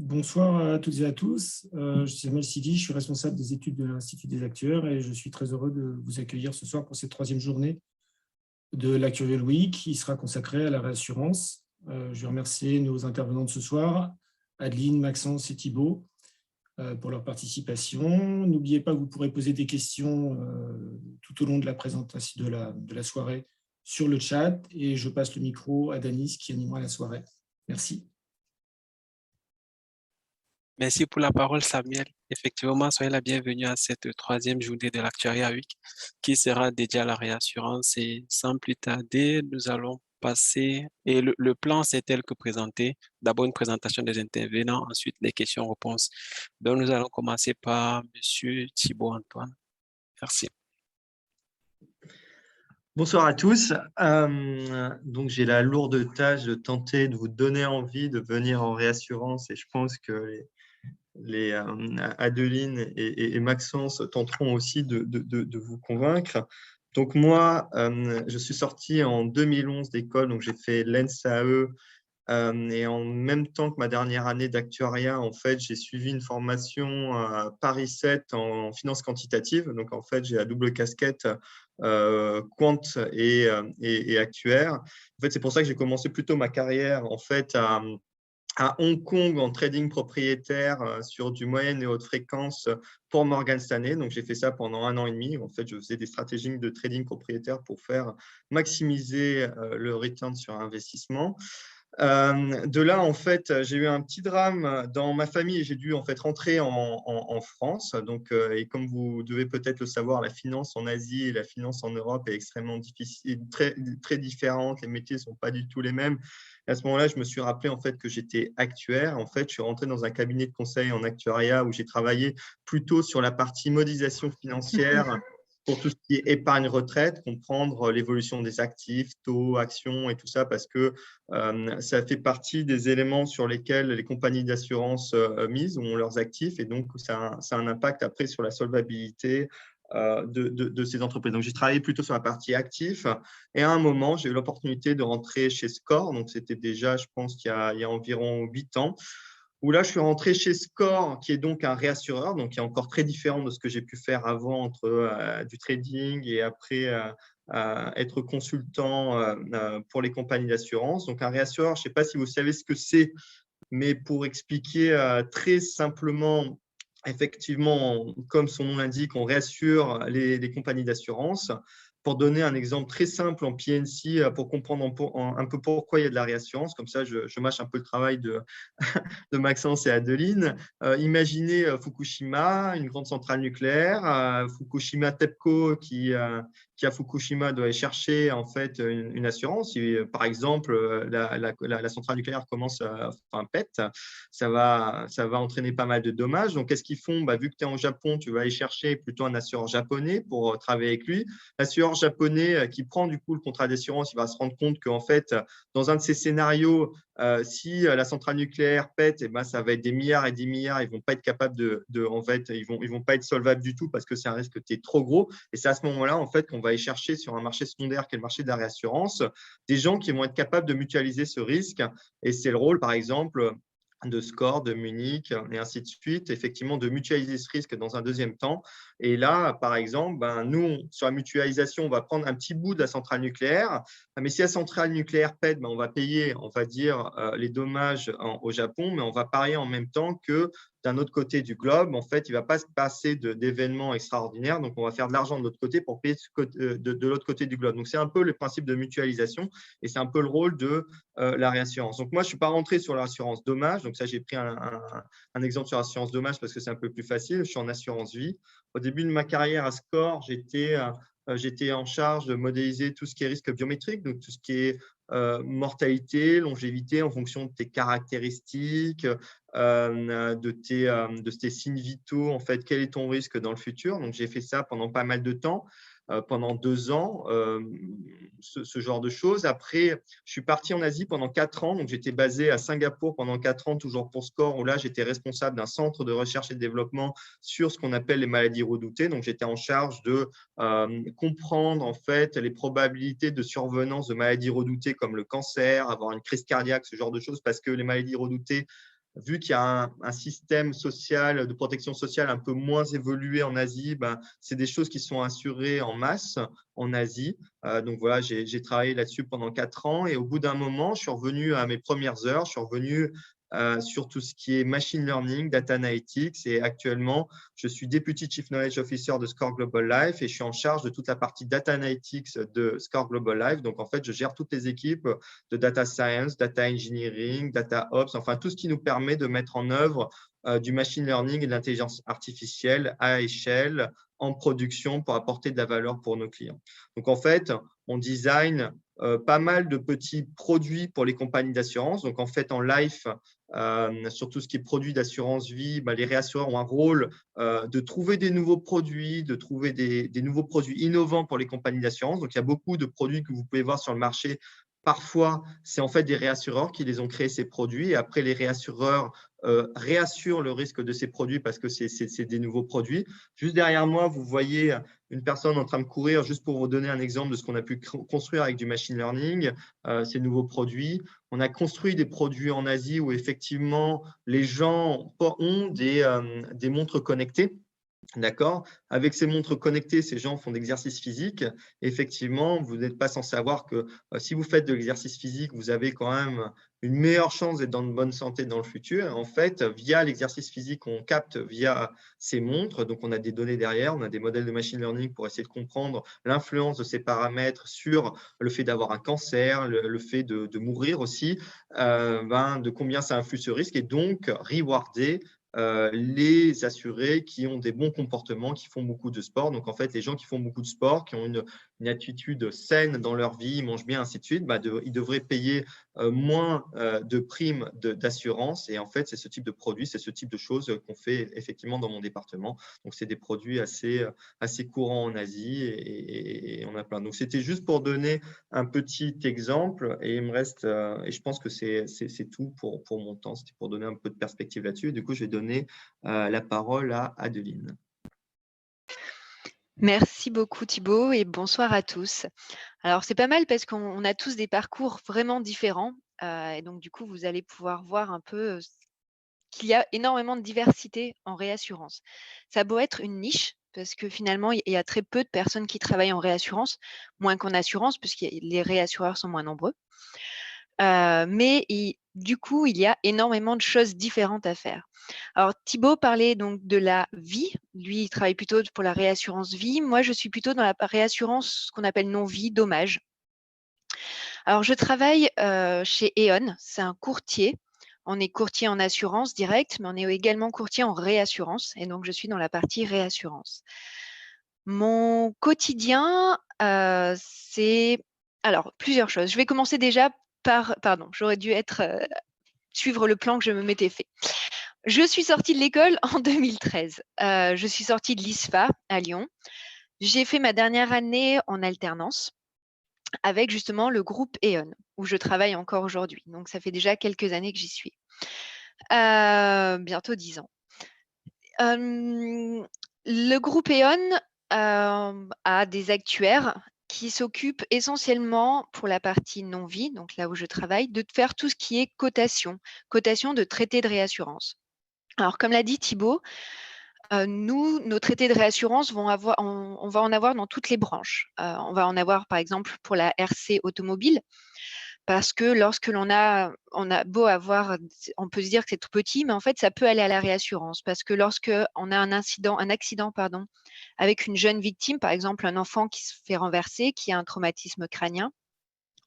Bonsoir à toutes et à tous. Je suis Samuel Sidi, je suis responsable des études de l'Institut des actuaires et je suis très heureux de vous accueillir ce soir pour cette troisième journée de l'Actuarial Week qui sera consacrée à la réassurance. Je vais remercier nos intervenants de ce soir, Adeline, Maxence et Thibault, pour leur participation. N'oubliez pas que vous pourrez poser des questions tout au long de la présentation de la soirée sur le chat et je passe le micro à Danis qui animera la soirée. Merci. Merci pour la parole, Samuel. Effectivement, soyez la bienvenue à cette troisième journée de l'Actuariat Week qui sera dédiée à la réassurance. Et sans plus tarder, nous allons passer. Et le plan, c'est tel que présenté. D'abord, une présentation des intervenants, ensuite les questions-réponses. Donc, nous allons commencer par Monsieur Thibault Antoine. Merci. Bonsoir à tous. Donc, j'ai la lourde tâche de tenter de vous donner envie de venir en réassurance et je pense que Adeline et Maxence tenteront aussi de vous convaincre. Donc moi, je suis sorti en 2011 d'école, donc j'ai fait l'ENSAE et en même temps que ma dernière année d'actuariat, en fait, j'ai suivi une formation à Paris 7 en finance quantitative. Donc en fait, j'ai la double casquette quant et actuaire. En fait, c'est pour ça que j'ai commencé plutôt ma carrière en fait à Hong Kong en trading propriétaire sur du moyenne et haute fréquence pour Morgan Stanley. Donc, j'ai fait ça pendant 1 an et demi. En fait, je faisais des stratégies de trading propriétaire pour faire maximiser le return sur investissement. De là, en fait, j'ai eu un petit drame dans ma famille et j'ai dû en fait rentrer en France. Donc, et comme vous devez peut-être le savoir, la finance en Asie et la finance en Europe est extrêmement difficile, très différente. Les métiers ne sont pas du tout les mêmes. Et à ce moment-là, je me suis rappelé en fait que j'étais actuaire. En fait, je suis rentré dans un cabinet de conseil en actuariat où j'ai travaillé plutôt sur la partie modélisation financière pour tout ce qui est épargne retraite, comprendre l'évolution des actifs, taux, actions et tout ça, parce que ça fait partie des éléments sur lesquels les compagnies d'assurance misent, ont leurs actifs, et donc ça a un impact après sur la solvabilité de ces entreprises. Donc, j'ai travaillé plutôt sur la partie actif, et à un moment, j'ai eu l'opportunité de rentrer chez SCOR, donc c'était déjà, je pense, il y a environ 8 ans, où là, je suis rentré chez SCOR, qui est donc un réassureur, donc qui est encore très différent de ce que j'ai pu faire avant entre du trading et après être consultant pour les compagnies d'assurance. Donc, un réassureur, je ne sais pas si vous savez ce que c'est, mais pour expliquer très simplement, effectivement, comme son nom l'indique, on réassure les compagnies d'assurance. Pour donner un exemple très simple en PNC, pour comprendre un peu pourquoi il y a de la réassurance, comme ça je mâche un peu le travail de Maxence et Adeline. Imaginez Fukushima, une grande centrale nucléaire. Fukushima TEPCO qui à Fukushima doit aller chercher en fait une assurance. Si, par exemple, la centrale nucléaire pète, ça va entraîner pas mal de dommages. Donc, qu'est-ce qu'ils font? Vu que tu es en Japon, tu vas aller chercher plutôt un assureur japonais pour travailler avec lui. L'assureur japonais qui prend du coup le contrat d'assurance, il va se rendre compte qu'en fait, dans un de ces scénarios, si la centrale nucléaire pète, ça va être des milliards et des milliards. Ils vont pas être capables en fait, ils vont pas être solvables du tout parce que c'est un risque qui est trop gros. Et c'est à ce moment-là en fait qu'on va aller chercher sur un marché secondaire qui est le marché de la réassurance des gens qui vont être capables de mutualiser ce risque. Et c'est le rôle, par exemple, de SCOR, de Munich et ainsi de suite, effectivement, de mutualiser ce risque dans un deuxième temps. Et là, par exemple, nous, sur la mutualisation, on va prendre un petit bout de la centrale nucléaire, mais si la centrale nucléaire pète, on va payer, on va dire, les dommages au Japon, mais on va parier en même temps que d'un autre côté du globe, en fait, il ne va pas se passer d'événements extraordinaires, donc on va faire de l'argent de l'autre côté pour payer de l'autre côté du globe. Donc, c'est un peu le principe de mutualisation et c'est un peu le rôle de la réassurance. Donc, moi, je ne suis pas rentré sur l'assurance dommage, donc ça, j'ai pris un exemple sur l'assurance dommage parce que c'est un peu plus facile. Je suis en assurance vie. Au début de ma carrière à SCOR, j'étais en charge de modéliser tout ce qui est risque biométrique, donc tout ce qui est mortalité, longévité en fonction de tes caractéristiques, de tes signes vitaux, en fait, quel est ton risque dans le futur. Donc, j'ai fait ça pendant pas mal de temps. Pendant 2 ans, ce genre de choses. Après, je suis parti en Asie pendant 4 ans. Donc, j'étais basé à Singapour pendant 4 ans, toujours pour SCOR, où là, j'étais responsable d'un centre de recherche et de développement sur ce qu'on appelle les maladies redoutées. Donc, j'étais en charge de comprendre en fait les probabilités de survenance de maladies redoutées comme le cancer, avoir une crise cardiaque, ce genre de choses, parce que les maladies redoutées vu qu'il y a un système social de protection sociale un peu moins évolué en Asie, c'est des choses qui sont assurées en masse en Asie. Donc voilà, j'ai travaillé là-dessus pendant 4 ans et au bout d'un moment, je suis revenu à mes premières heures, je suis revenu sur tout ce qui est machine learning, data analytics et actuellement, je suis Deputy Chief Knowledge Officer de SCOR Global Life et je suis en charge de toute la partie data analytics de SCOR Global Life. Donc en fait, je gère toutes les équipes de data science, data engineering, data ops, enfin tout ce qui nous permet de mettre en œuvre du machine learning et de l'intelligence artificielle à échelle en production pour apporter de la valeur pour nos clients. Donc en fait, on design pas mal de petits produits pour les compagnies d'assurance. Donc en fait, en life, sur tout ce qui est produits d'assurance vie, les réassureurs ont un rôle de trouver des nouveaux produits, de trouver des nouveaux produits innovants pour les compagnies d'assurance. Donc il y a beaucoup de produits que vous pouvez voir sur le marché. Parfois, c'est en fait des réassureurs qui les ont créés, ces produits. Et après, les réassureurs réassurent le risque de ces produits parce que c'est des nouveaux produits. Juste derrière moi, vous voyez une personne en train de courir, juste pour vous donner un exemple de ce qu'on a pu construire avec du machine learning, ces nouveaux produits. On a construit des produits en Asie où effectivement, les gens ont des montres connectées. D'accord. Avec ces montres connectées, ces gens font d'exercice physique. Effectivement, vous n'êtes pas sans savoir que si vous faites de l'exercice physique, vous avez quand même une meilleure chance d'être dans une bonne santé dans le futur. En fait, via l'exercice physique, on capte via ces montres. Donc, on a des données derrière, on a des modèles de machine learning pour essayer de comprendre l'influence de ces paramètres sur le fait d'avoir un cancer, le fait de mourir aussi, de combien ça influe ce risque et donc rewarder les assurés qui ont des bons comportements, qui font beaucoup de sport. Donc, en fait, les gens qui font beaucoup de sport, qui ont une attitude saine dans leur vie, ils mangent bien, ainsi de suite, ils devraient payer moins de primes d'assurance. Et en fait, c'est ce type de produit, c'est ce type de choses qu'on fait effectivement dans mon département. Donc, c'est des produits assez courants en Asie et on a plein. Donc, c'était juste pour donner un petit exemple et il me reste, et je pense que c'est tout pour mon temps. C'était pour donner un peu de perspective là-dessus. Du coup, je vais donner la parole à Adeline. Merci beaucoup Thibaut et bonsoir à tous. Alors c'est pas mal parce qu'on a tous des parcours vraiment différents et donc du coup vous allez pouvoir voir un peu qu'il y a énormément de diversité en réassurance. Ça a beau être une niche parce que finalement il y a très peu de personnes qui travaillent en réassurance, moins qu'en assurance puisque les réassureurs sont moins nombreux. Du coup, il y a énormément de choses différentes à faire. Alors, Thibaut parlait donc de la vie. Lui, il travaille plutôt pour la réassurance vie. Moi, je suis plutôt dans la réassurance, ce qu'on appelle non-vie, dommage. Alors, je travaille chez E.ON. C'est un courtier. On est courtier en assurance directe, mais on est également courtier en réassurance. Et donc, je suis dans la partie réassurance. Mon quotidien, c'est… Alors, plusieurs choses. Je vais commencer déjà pardon, j'aurais dû suivre le plan que je me m'étais fait. Je suis sortie de l'école en 2013. Je suis sortie de l'ISFA à Lyon. J'ai fait ma dernière année en alternance avec justement le groupe E.ON, où je travaille encore aujourd'hui. Donc, ça fait déjà quelques années que j'y suis. Bientôt 10 ans. Le groupe E.ON a des actuaires qui s'occupe essentiellement pour la partie non-vie, donc là où je travaille, de faire tout ce qui est cotation de traités de réassurance. Alors, comme l'a dit Thibaut, nos traités de réassurance, on va en avoir dans toutes les branches. On va en avoir, par exemple, pour la RC automobile, parce que lorsque on a beau avoir, on peut se dire que c'est tout petit, mais en fait, ça peut aller à la réassurance, parce que lorsque on a un accident, avec une jeune victime, par exemple un enfant qui se fait renverser, qui a un traumatisme crânien,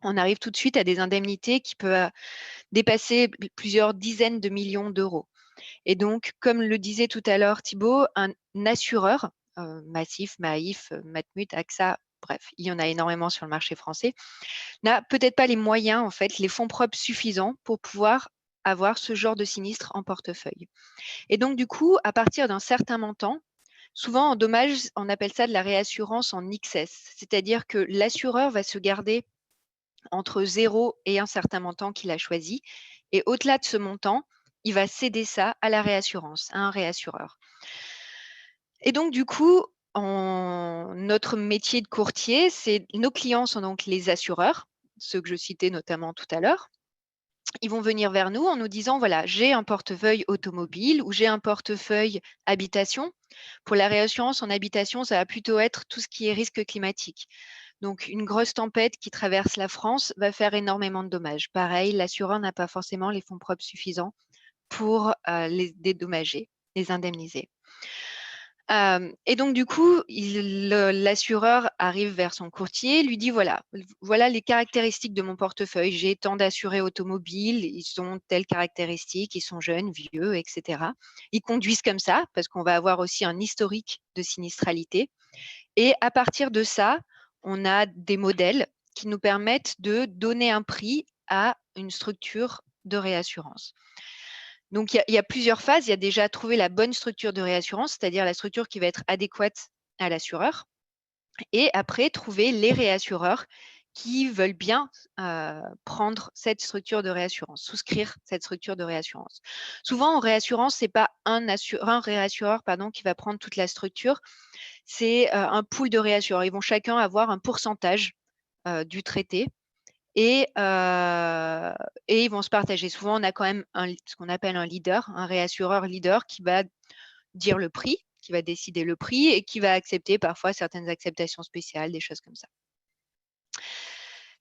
on arrive tout de suite à des indemnités qui peuvent dépasser plusieurs dizaines de millions d'euros. Et donc, comme le disait tout à l'heure Thibaut, un assureur, Massif, Maïf, Matmut, AXA, bref, il y en a énormément sur le marché français, n'a peut-être pas les moyens, en fait, les fonds propres suffisants pour pouvoir avoir ce genre de sinistre en portefeuille. Et donc, du coup, à partir d'un certain montant, souvent en dommage, on appelle ça de la réassurance en excess, c'est-à-dire que l'assureur va se garder entre 0 et un certain montant qu'il a choisi. Et au-delà de ce montant, il va céder ça à la réassurance, à un réassureur. Et donc, du coup, notre métier de courtier, nos clients sont donc les assureurs, ceux que je citais notamment tout à l'heure. ils vont venir vers nous en nous disant, voilà, j'ai un portefeuille automobile ou j'ai un portefeuille habitation. Pour la réassurance en habitation, ça va plutôt être tout ce qui est risque climatique. Donc, une grosse tempête qui traverse la France va faire énormément de dommages. Pareil, l'assureur n'a pas forcément les fonds propres suffisants pour les dédommager, les indemniser. Et donc, du coup, l'assureur arrive vers son courtier, lui dit, voilà les caractéristiques de mon portefeuille. J'ai tant d'assurés automobiles, ils ont telles caractéristiques, ils sont jeunes, vieux, etc. Ils conduisent comme ça, parce qu'on va avoir aussi un historique de sinistralité. Et à partir de ça, on a des modèles qui nous permettent de donner un prix à une structure de réassurance. Donc, il y a plusieurs phases. Il y a déjà trouver la bonne structure de réassurance, c'est-à-dire la structure qui va être adéquate à l'assureur. Et après, trouver les réassureurs qui veulent bien prendre cette structure de réassurance, souscrire cette structure de réassurance. Souvent, en réassurance, ce n'est pas un réassureur qui va prendre toute la structure, c'est un pool de réassureurs. Ils vont chacun avoir un pourcentage du traité. Et ils vont se partager. Souvent, on a quand même ce qu'on appelle un leader, un réassureur leader qui va dire le prix, qui va décider le prix et qui va accepter parfois certaines acceptations spéciales, des choses comme ça.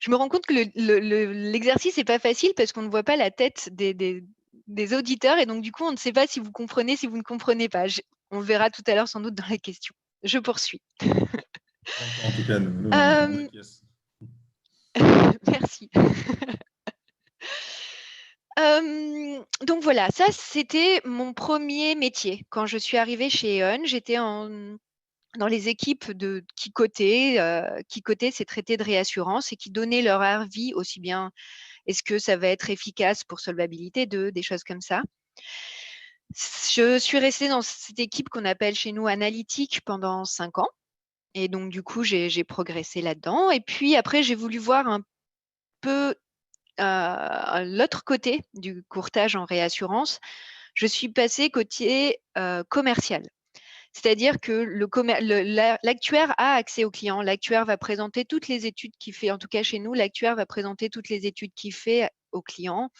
Je me rends compte que l'exercice n'est pas facile parce qu'on ne voit pas la tête des auditeurs et donc du coup, on ne sait pas si vous comprenez, si vous ne comprenez pas. On le verra tout à l'heure sans doute dans la question. Je poursuis. En tout cas, nous, on acquiesce. Merci. Donc voilà, ça c'était mon premier métier. Quand je suis arrivée chez E.ON, j'étais dans les équipes qui cotaient ces traités de réassurance et qui donnaient leur avis aussi bien est-ce que ça va être efficace pour solvabilité 2, des choses comme ça. Je suis restée dans cette équipe qu'on appelle chez nous analytique pendant 5 ans. Et donc, du coup, j'ai progressé là-dedans. Et puis après, j'ai voulu voir un peu l'autre côté du courtage en réassurance. Je suis passée côté commercial. C'est-à-dire que l'actuaire a accès au client. L'actuaire va présenter toutes les études qu'il fait. En tout cas, chez nous, l'actuaire va présenter toutes les études qu'il fait au client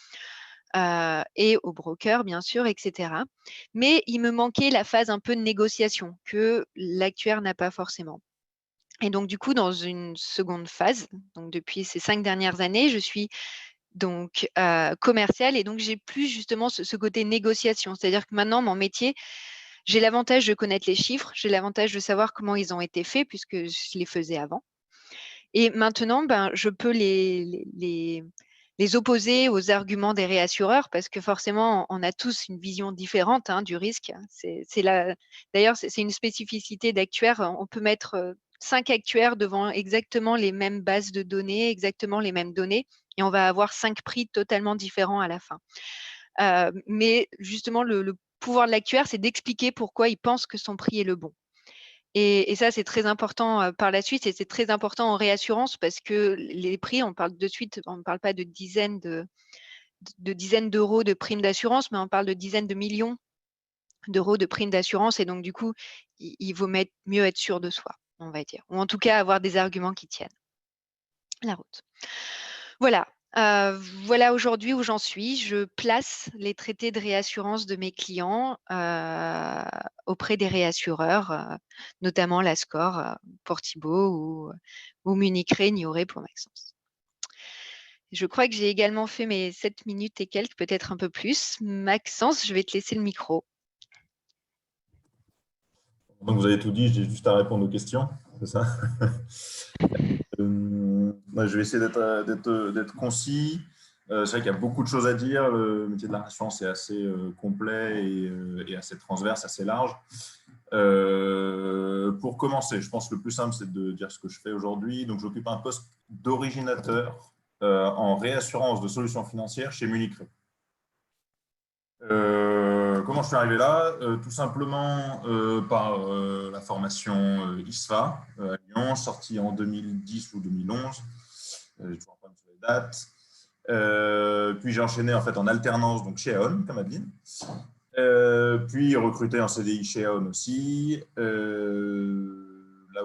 et au broker, bien sûr, etc. Mais il me manquait la phase un peu de négociation que l'actuaire n'a pas forcément. Et donc, du coup, dans une seconde phase, donc depuis ces 5 dernières années, je suis donc commerciale et donc j'ai plus justement ce côté négociation. C'est-à-dire que maintenant, mon métier, j'ai l'avantage de connaître les chiffres, j'ai l'avantage de savoir comment ils ont été faits puisque je les faisais avant. Et maintenant, je peux les opposer aux arguments des réassureurs parce que forcément, on a tous une vision différente du risque. D'ailleurs, c'est une spécificité d'actuaire. On peut mettre 5 actuaires devant exactement les mêmes bases de données, exactement les mêmes données, et on va avoir 5 prix totalement différents à la fin. Mais justement, le pouvoir de l'actuaire, c'est d'expliquer pourquoi il pense que son prix est le bon. Et ça, c'est très important par la suite et c'est très important en réassurance parce que les prix, on parle de suite, on ne parle pas de dizaines d'euros de primes d'assurance, mais on parle de dizaines de millions d'euros de primes d'assurance et donc du coup, il vaut mieux être sûr de soi, on va dire, ou en tout cas avoir des arguments qui tiennent la route. Voilà. Voilà aujourd'hui où j'en suis. Je place les traités de réassurance de mes clients auprès des réassureurs, notamment l'Ascor pour Thibaut ou Munich Re, Nioré pour Maxence. Je crois que j'ai également fait mes 7 minutes et quelques, peut-être un peu plus. Maxence, je vais te laisser le micro. Donc, vous avez tout dit, j'ai juste à répondre aux questions, c'est ça? Je vais essayer d'être concis. C'est vrai qu'il y a beaucoup de choses à dire. Le métier de la réassurance est assez complet et assez transverse, assez large. Pour commencer, je pense que le plus simple, c'est de dire ce que je fais aujourd'hui. Donc, j'occupe un poste d'originateur en réassurance de solutions financières chez Munich Re. Comment je suis arrivé là? Tout simplement par la formation ISFA à Lyon, sortie en 2010 ou 2011. J'ai toujours pas sur les dates. Puis j'ai enchaîné en fait en alternance donc chez E.ON comme Adeline. Puis recruté en CDI chez E.ON aussi, là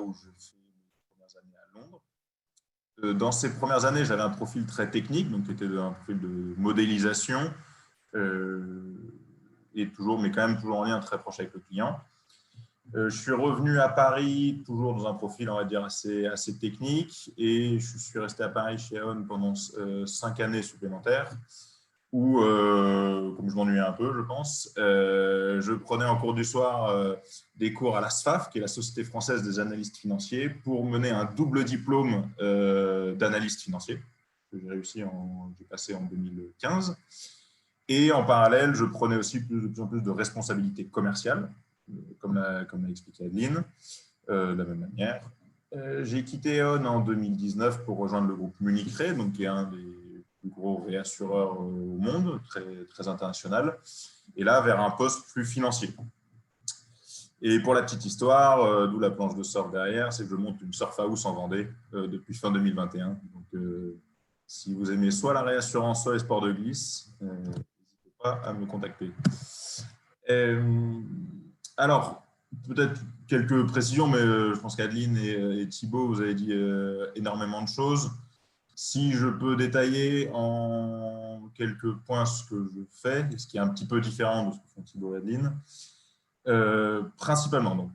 où je fais mes premières années à Londres. Dans ces premières années, j'avais un profil très technique, donc qui était un profil de modélisation, et toujours, mais quand même toujours en lien très proche avec le client. Je suis revenu à Paris, toujours dans un profil, on va dire, assez technique, et je suis resté à Paris chez Aon pendant 5 années supplémentaires, où, comme je m'ennuyais un peu, je pense, je prenais en cours du soir des cours à la SFAF, qui est la Société française des analystes financiers, pour mener un double diplôme d'analyste financier, que j'ai passé en 2015. Et en parallèle, je prenais aussi de plus en plus de responsabilités commerciales, comme l'a expliqué Adeline, de la même manière. J'ai quitté Aon en 2019 pour rejoindre le groupe Munich Re, donc qui est un des plus gros réassureurs au monde, très international, et là vers un poste plus financier. Et pour la petite histoire, d'où la planche de surf derrière, c'est que je monte une surf house en Vendée depuis fin 2021. Donc, si vous aimez soit la réassurance, soit les sports de glisse, n'hésitez pas à me contacter. Alors, peut-être quelques précisions, mais je pense qu'Adeline et Thibaut, vous avez dit énormément de choses. Si je peux détailler en quelques points ce que je fais, ce qui est un petit peu différent de ce que font Thibaut et Adeline, principalement, donc,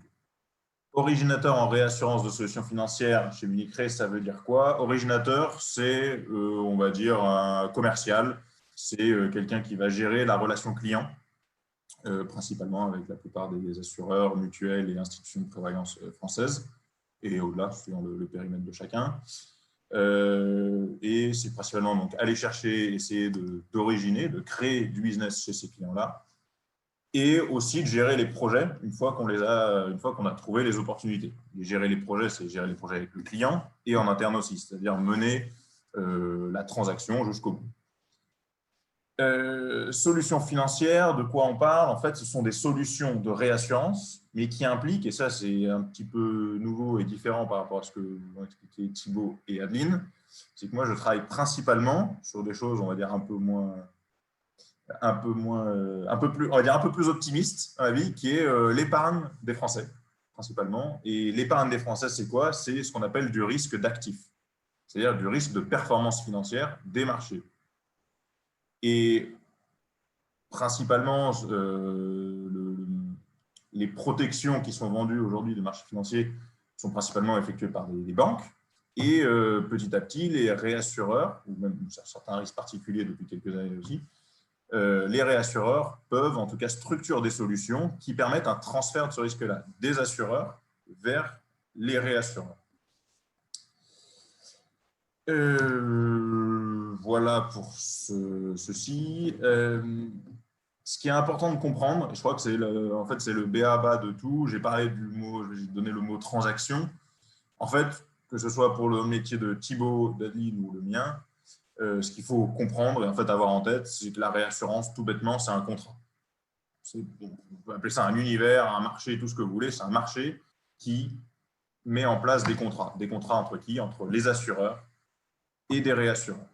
originateur en réassurance de solutions financières chez Munich Re, ça veut dire quoi? Originateur, c'est, on va dire, un commercial. C'est quelqu'un qui va gérer la relation client, principalement avec la plupart des assureurs, mutuelles et institutions de prévoyance françaises, et au-delà, suivant le périmètre de chacun. Et c'est principalement donc, aller chercher, essayer d'originer, de créer du business chez ces clients-là, et aussi de gérer les projets une fois qu'on a trouvé les opportunités. Et gérer les projets, c'est gérer les projets avec le client et en interne aussi, c'est-à-dire mener la transaction jusqu'au bout. Solutions financières, de quoi on parle? En fait, ce sont des solutions de réassurance, mais qui impliquent, et ça c'est un petit peu nouveau et différent par rapport à ce que vont expliquer Thibaut et Adeline, c'est que moi je travaille principalement sur des choses, on va dire, un peu plus optimiste à la vie, qui est l'épargne des Français, principalement. Et l'épargne des Français, c'est quoi? C'est ce qu'on appelle du risque d'actif, c'est-à-dire du risque de performance financière des marchés. Et principalement, les protections qui sont vendues aujourd'hui des marchés financiers sont principalement effectuées par des banques. Et petit à petit, les réassureurs, ou même certains risques particuliers depuis quelques années aussi, les réassureurs peuvent, en tout cas, structurer des solutions qui permettent un transfert de ce risque-là des assureurs vers les réassureurs. Voilà pour ceci. Ce qui est important de comprendre, et je crois que c'est le b.a.-ba de tout, j'ai donné le mot transaction. En fait, que ce soit pour le métier de Thibaut, d'Adeline ou le mien, ce qu'il faut comprendre et en fait avoir en tête, c'est que la réassurance, tout bêtement, c'est un contrat. On peut appeler ça un univers, un marché, tout ce que vous voulez. C'est un marché qui met en place des contrats. Des contrats entre qui? Entre les assureurs et des réassureurs.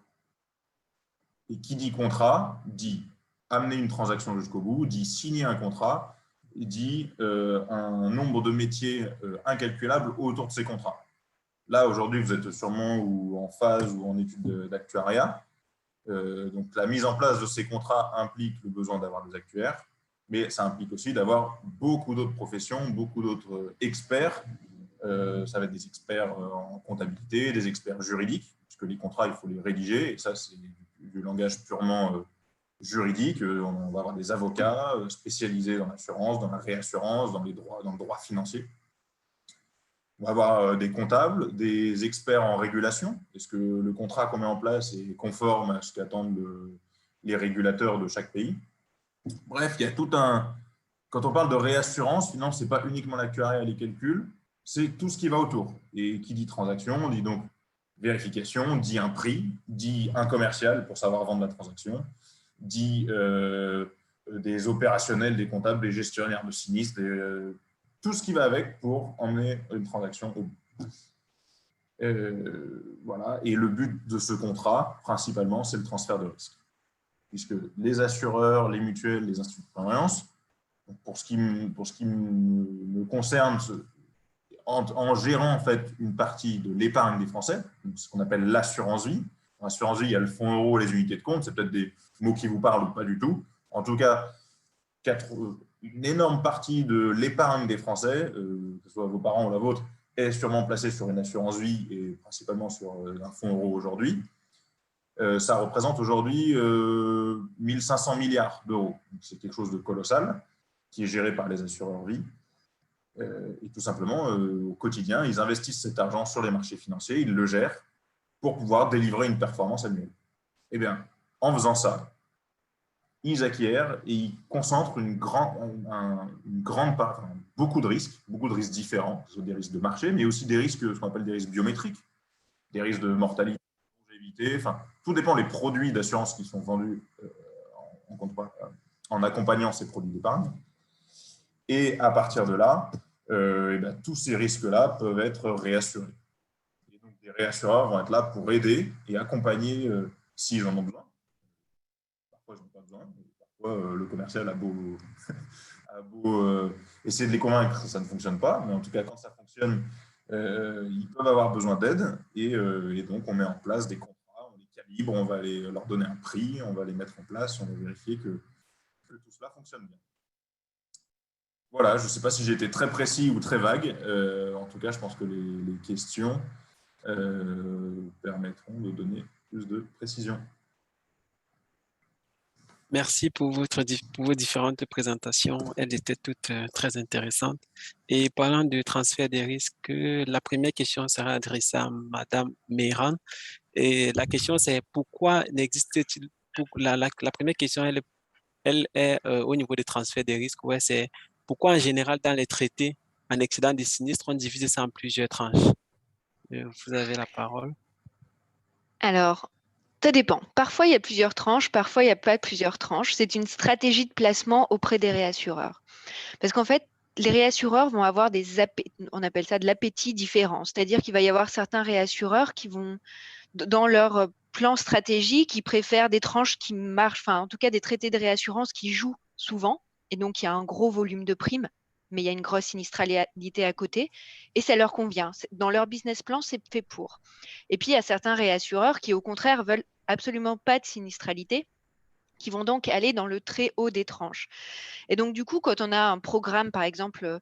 Et qui dit contrat, dit amener une transaction jusqu'au bout, dit signer un contrat, dit un nombre de métiers incalculable autour de ces contrats. Là, aujourd'hui, vous êtes sûrement ou en phase ou en étude d'actuariat. Donc, la mise en place de ces contrats implique le besoin d'avoir des actuaires, mais ça implique aussi d'avoir beaucoup d'autres professions, beaucoup d'autres experts. Ça va être des experts en comptabilité, des experts juridiques, puisque les contrats, il faut les rédiger, et ça, c'est du langage purement juridique. On va avoir des avocats spécialisés dans l'assurance, dans la réassurance, dans le droit financier. On va avoir des comptables, des experts en régulation. Est-ce que le contrat qu'on met en place est conforme à ce qu'attendent les régulateurs de chaque pays? Bref, il y a tout un… Quand on parle de réassurance, finalement, ce n'est pas uniquement l'actuariat et les calculs, c'est tout ce qui va autour. Et qui dit transaction, on dit donc vérification, dit un prix, dit un commercial pour savoir vendre la transaction, dit des opérationnels, des comptables, des gestionnaires de sinistres, tout ce qui va avec pour emmener une transaction au bout. Voilà. Et le but de ce contrat, principalement, c'est le transfert de risque. Puisque les assureurs, les mutuelles, les instituts de prévoyance, pour ce qui me concerne, en gérant en fait une partie de l'épargne des Français, ce qu'on appelle l'assurance vie. En assurance vie, il y a le fonds euro, les unités de compte, c'est peut-être des mots qui vous parlent ou pas du tout. En tout cas, une énorme partie de l'épargne des Français, que ce soit vos parents ou la vôtre, est sûrement placée sur une assurance vie et principalement sur un fonds euro aujourd'hui. Ça représente aujourd'hui 1500 milliards d'euros. C'est quelque chose de colossal qui est géré par les assureurs vie. Et tout simplement, au quotidien, ils investissent cet argent sur les marchés financiers, ils le gèrent pour pouvoir délivrer une performance annuelle. Eh bien, en faisant ça, ils acquièrent et ils concentrent une grande part, beaucoup de risques différents, des risques de marché, mais aussi des risques, ce qu'on appelle des risques biométriques, des risques de mortalité, de longévité, enfin, tout dépend des produits d'assurance qui sont vendus en accompagnant ces produits d'épargne. Et à partir de là, tous ces risques-là peuvent être réassurés. Et donc, les réassureurs vont être là pour aider et accompagner s'ils en ont besoin. Parfois, ils n'ont pas besoin. Parfois, le commercial a beau essayer de les convaincre, ça ne fonctionne pas. Mais en tout cas, quand ça fonctionne, ils peuvent avoir besoin d'aide. Et donc, on met en place des contrats, on les calibre, on va leur donner un prix, on va les mettre en place, on va vérifier que tout cela fonctionne bien. Voilà, je ne sais pas si j'ai été très précis ou très vague. En tout cas, je pense que les questions permettront de donner plus de précision. Merci pour vos différentes présentations. Elles étaient toutes très intéressantes. Et parlant de transfert des risques, la première question sera adressée à Madame Meyran. Et la question, c'est pourquoi n'existe-t-il... La première question, elle est au niveau des transferts des risques. Ouais, c'est pourquoi en général, dans les traités en excédent des sinistres, on divise ça en plusieurs tranches. Vous avez la parole. Alors, ça dépend. Parfois, il y a plusieurs tranches, parfois, il n'y a pas plusieurs tranches. C'est une stratégie de placement auprès des réassureurs. Parce qu'en fait, les réassureurs vont avoir on appelle ça de l'appétit différent. C'est-à-dire qu'il va y avoir certains réassureurs qui vont, dans leur plan stratégique, ils préfèrent des tranches qui marchent, enfin, en tout cas, des traités de réassurance qui jouent souvent. Et donc, il y a un gros volume de primes, mais il y a une grosse sinistralité à côté, et ça leur convient. Dans leur business plan, c'est fait pour. Et puis, il y a certains réassureurs qui, au contraire, veulent absolument pas de sinistralité, qui vont donc aller dans le très haut des tranches. Et donc, du coup, quand on a un programme, par exemple,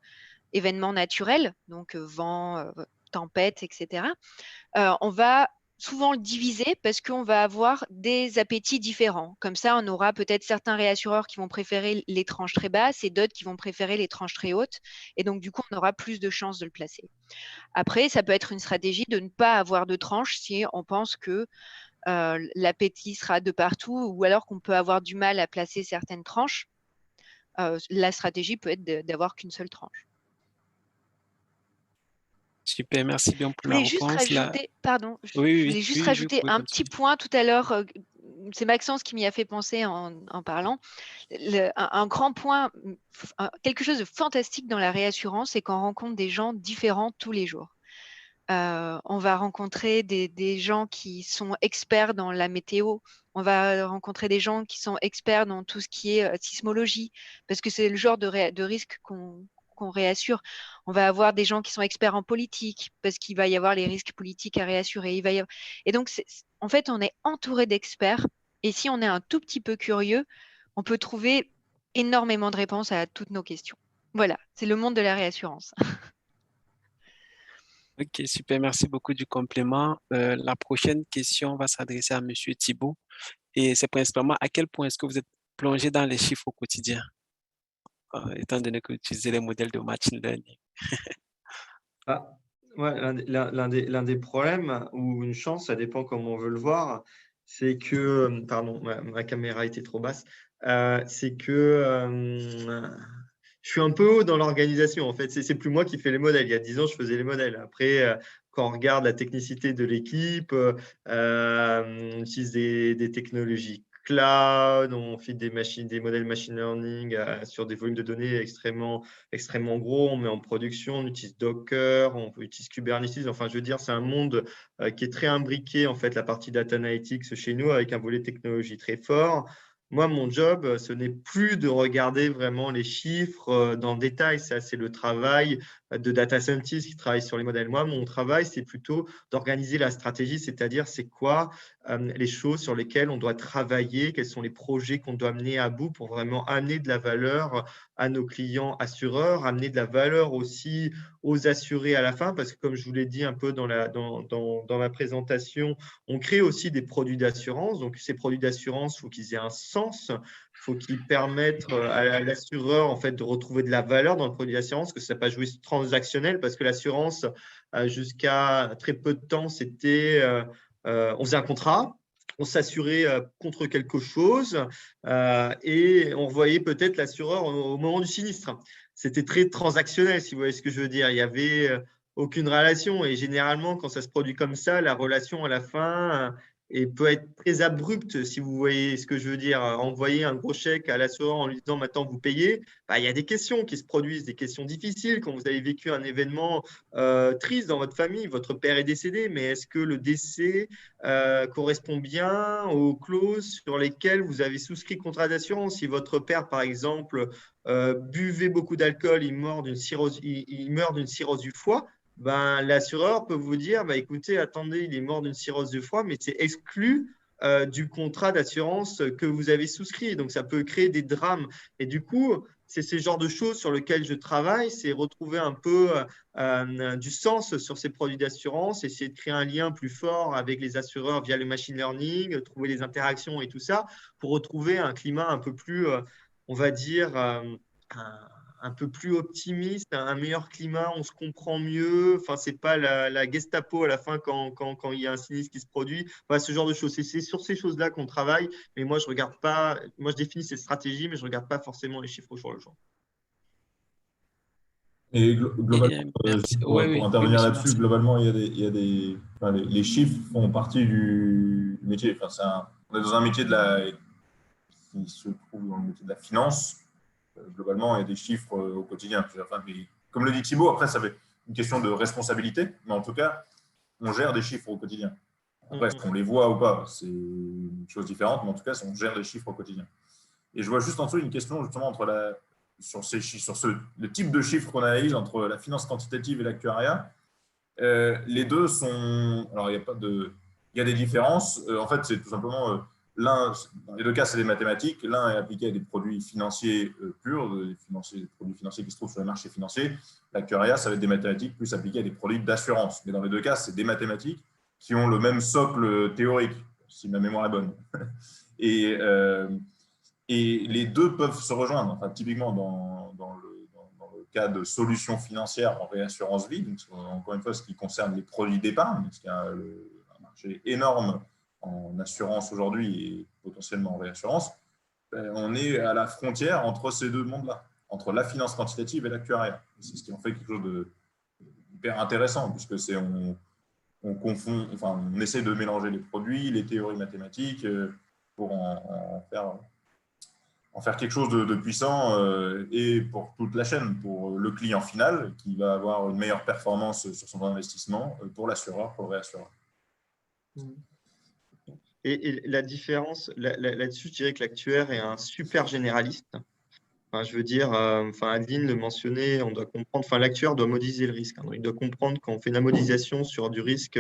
événement naturel, donc vent, tempête, etc., on va souvent le diviser parce qu'on va avoir des appétits différents. Comme ça, on aura peut-être certains réassureurs qui vont préférer les tranches très basses et d'autres qui vont préférer les tranches très hautes. Et donc, du coup, on aura plus de chances de le placer. Après, ça peut être une stratégie de ne pas avoir de tranches si on pense que l'appétit sera de partout ou alors qu'on peut avoir du mal à placer certaines tranches. La stratégie peut être d'avoir qu'une seule tranche. Super, merci bien pour Je la voulais juste réponse. rajouter, pardon, je Oui, voulais juste rajouter un petit point tout à l'heure. C'est Maxence qui m'y a fait penser en parlant. Un grand point, quelque chose de fantastique dans la réassurance, c'est qu'on rencontre des gens différents tous les jours. On va rencontrer des gens qui sont experts dans la météo. On va rencontrer des gens qui sont experts dans tout ce qui est sismologie, parce que c'est le genre de risque qu'on réassure. On va avoir des gens qui sont experts en politique, parce qu'il va y avoir les risques politiques à réassurer. Et donc, en fait, on est entouré d'experts. Et si on est un tout petit peu curieux, on peut trouver énormément de réponses à toutes nos questions. Voilà, c'est le monde de la réassurance. Ok, super, merci beaucoup du complément. La prochaine question va s'adresser à Monsieur Thibault et c'est principalement à quel point est-ce que vous êtes plongé dans les chiffres au quotidien, étant donné que vous utilisez les modèles de machine learning. Ouais, l'un des problèmes ou une chance, ça dépend comment on veut le voir, c'est que, pardon, ma caméra était trop basse, c'est que je suis un peu haut dans l'organisation. En fait, c'est plus moi qui fais les modèles. Il y a 10 ans, je faisais les modèles. Après, quand on regarde la technicité de l'équipe, on utilise des technologies cloud, on fait des modèles machine learning sur des volumes de données extrêmement gros. On met en production, on utilise Docker, on utilise Kubernetes. Enfin, je veux dire, c'est un monde qui est très imbriqué, en fait, la partie data analytics chez nous, avec un volet technologie très fort. Moi, mon job, ce n'est plus de regarder vraiment les chiffres dans le détail. Ça, c'est le travail de data scientist qui travaille sur les modèles. Moi, mon travail, c'est plutôt d'organiser la stratégie, c'est-à-dire c'est quoi les choses sur lesquelles on doit travailler, quels sont les projets qu'on doit mener à bout pour vraiment amener de la valeur à nos clients assureurs, amener de la valeur aussi aux assurés à la fin, parce que comme je vous l'ai dit un peu dans ma présentation, on crée aussi des produits d'assurance. Donc, ces produits d'assurance, il faut qu'ils aient un sens. Il faut qu'ils permettent à l'assureur en fait, de retrouver de la valeur dans le produit d'assurance, que ça ne soit pas jouer transactionnel, parce que l'assurance, jusqu'à très peu de temps, c'était on faisait un contrat, on s'assurait contre quelque chose et on revoyait peut-être l'assureur au moment du sinistre. C'était très transactionnel, si vous voyez ce que je veux dire. Il y avait aucune relation. Et généralement, quand ça se produit comme ça, la relation à la fin peut être très abrupte, si vous voyez ce que je veux dire. Envoyer un gros chèque à l'assureur en lui disant maintenant vous payez, bah, il y a des questions qui se produisent, des questions difficiles quand vous avez vécu un événement triste dans votre famille. Votre père est décédé, mais est-ce que le décès correspond bien aux clauses sur lesquelles vous avez souscrit contrat d'assurance? Si votre père, par exemple, buvait beaucoup d'alcool, il meurt d'une cirrhose du foie, ben, l'assureur peut vous dire, bah, écoutez, attendez, il est mort d'une cirrhose du foie, mais c'est exclu du contrat d'assurance que vous avez souscrit. Donc, ça peut créer des drames. Et du coup, c'est ce genre de choses sur lesquelles je travaille, c'est retrouver un peu du sens sur ces produits d'assurance, essayer de créer un lien plus fort avec les assureurs via le machine learning, trouver des interactions et tout ça, pour retrouver un climat un peu plus, on va dire, un peu plus optimiste, un meilleur climat, on se comprend mieux. Enfin, c'est pas la Gestapo à la fin quand il y a un sinistre qui se produit. Voilà, ce genre de choses. C'est sur ces choses-là qu'on travaille. Mais moi, je regarde pas. Moi, je définis ces stratégies, mais je regarde pas forcément les chiffres au jour le jour. Et globalement, Merci. Oui, pour oui, oui, intervenir monsieur, là-dessus, merci. globalement, enfin, les chiffres font partie du métier. Enfin, on est dans un métier qui se trouve dans le métier de la finance. Globalement, il y a des chiffres au quotidien. Enfin, mais comme le dit Thibaut, après, ça va être une question de responsabilité, mais en tout cas, on gère des chiffres au quotidien. Après, est-ce qu'on les voit ou pas, c'est une chose différente, mais en tout cas, on gère des chiffres au quotidien. Et je vois juste en dessous une question justement sur le type de chiffres qu'on analyse entre la finance quantitative et l'actuariat. Les deux sont. Alors, il y a des différences. En fait, c'est tout simplement. Dans les deux cas, c'est des mathématiques. L'un est appliqué à des produits financiers purs, des produits financiers qui se trouvent sur les marchés financiers. L'actuariat, ça va être des mathématiques plus appliquées à des produits d'assurance. Mais dans les deux cas, c'est des mathématiques qui ont le même socle théorique, si ma mémoire est bonne. Et, et les deux peuvent se rejoindre. Enfin, typiquement, dans le cas de solutions financières en réassurance vie, donc, encore une fois, ce qui concerne les produits d'épargne, parce qu'il y a un marché énorme en assurance aujourd'hui et potentiellement en réassurance, on est à la frontière entre ces deux mondes-là, entre la finance quantitative et l'actuariat. C'est ce qui en fait quelque chose de hyper intéressant, puisque on confond, enfin, on essaie de mélanger les produits, les théories mathématiques pour en faire quelque chose de puissant et pour toute la chaîne, pour le client final qui va avoir une meilleure performance sur son investissement, pour l'assureur, pour le réassureur. Et la différence là-dessus, je dirais que l'actuaire est un super généraliste. Enfin, je veux dire, Adeline le mentionnait, on doit comprendre, l'actuaire doit modéliser le risque. Il doit comprendre quand on fait une modélisation sur du risque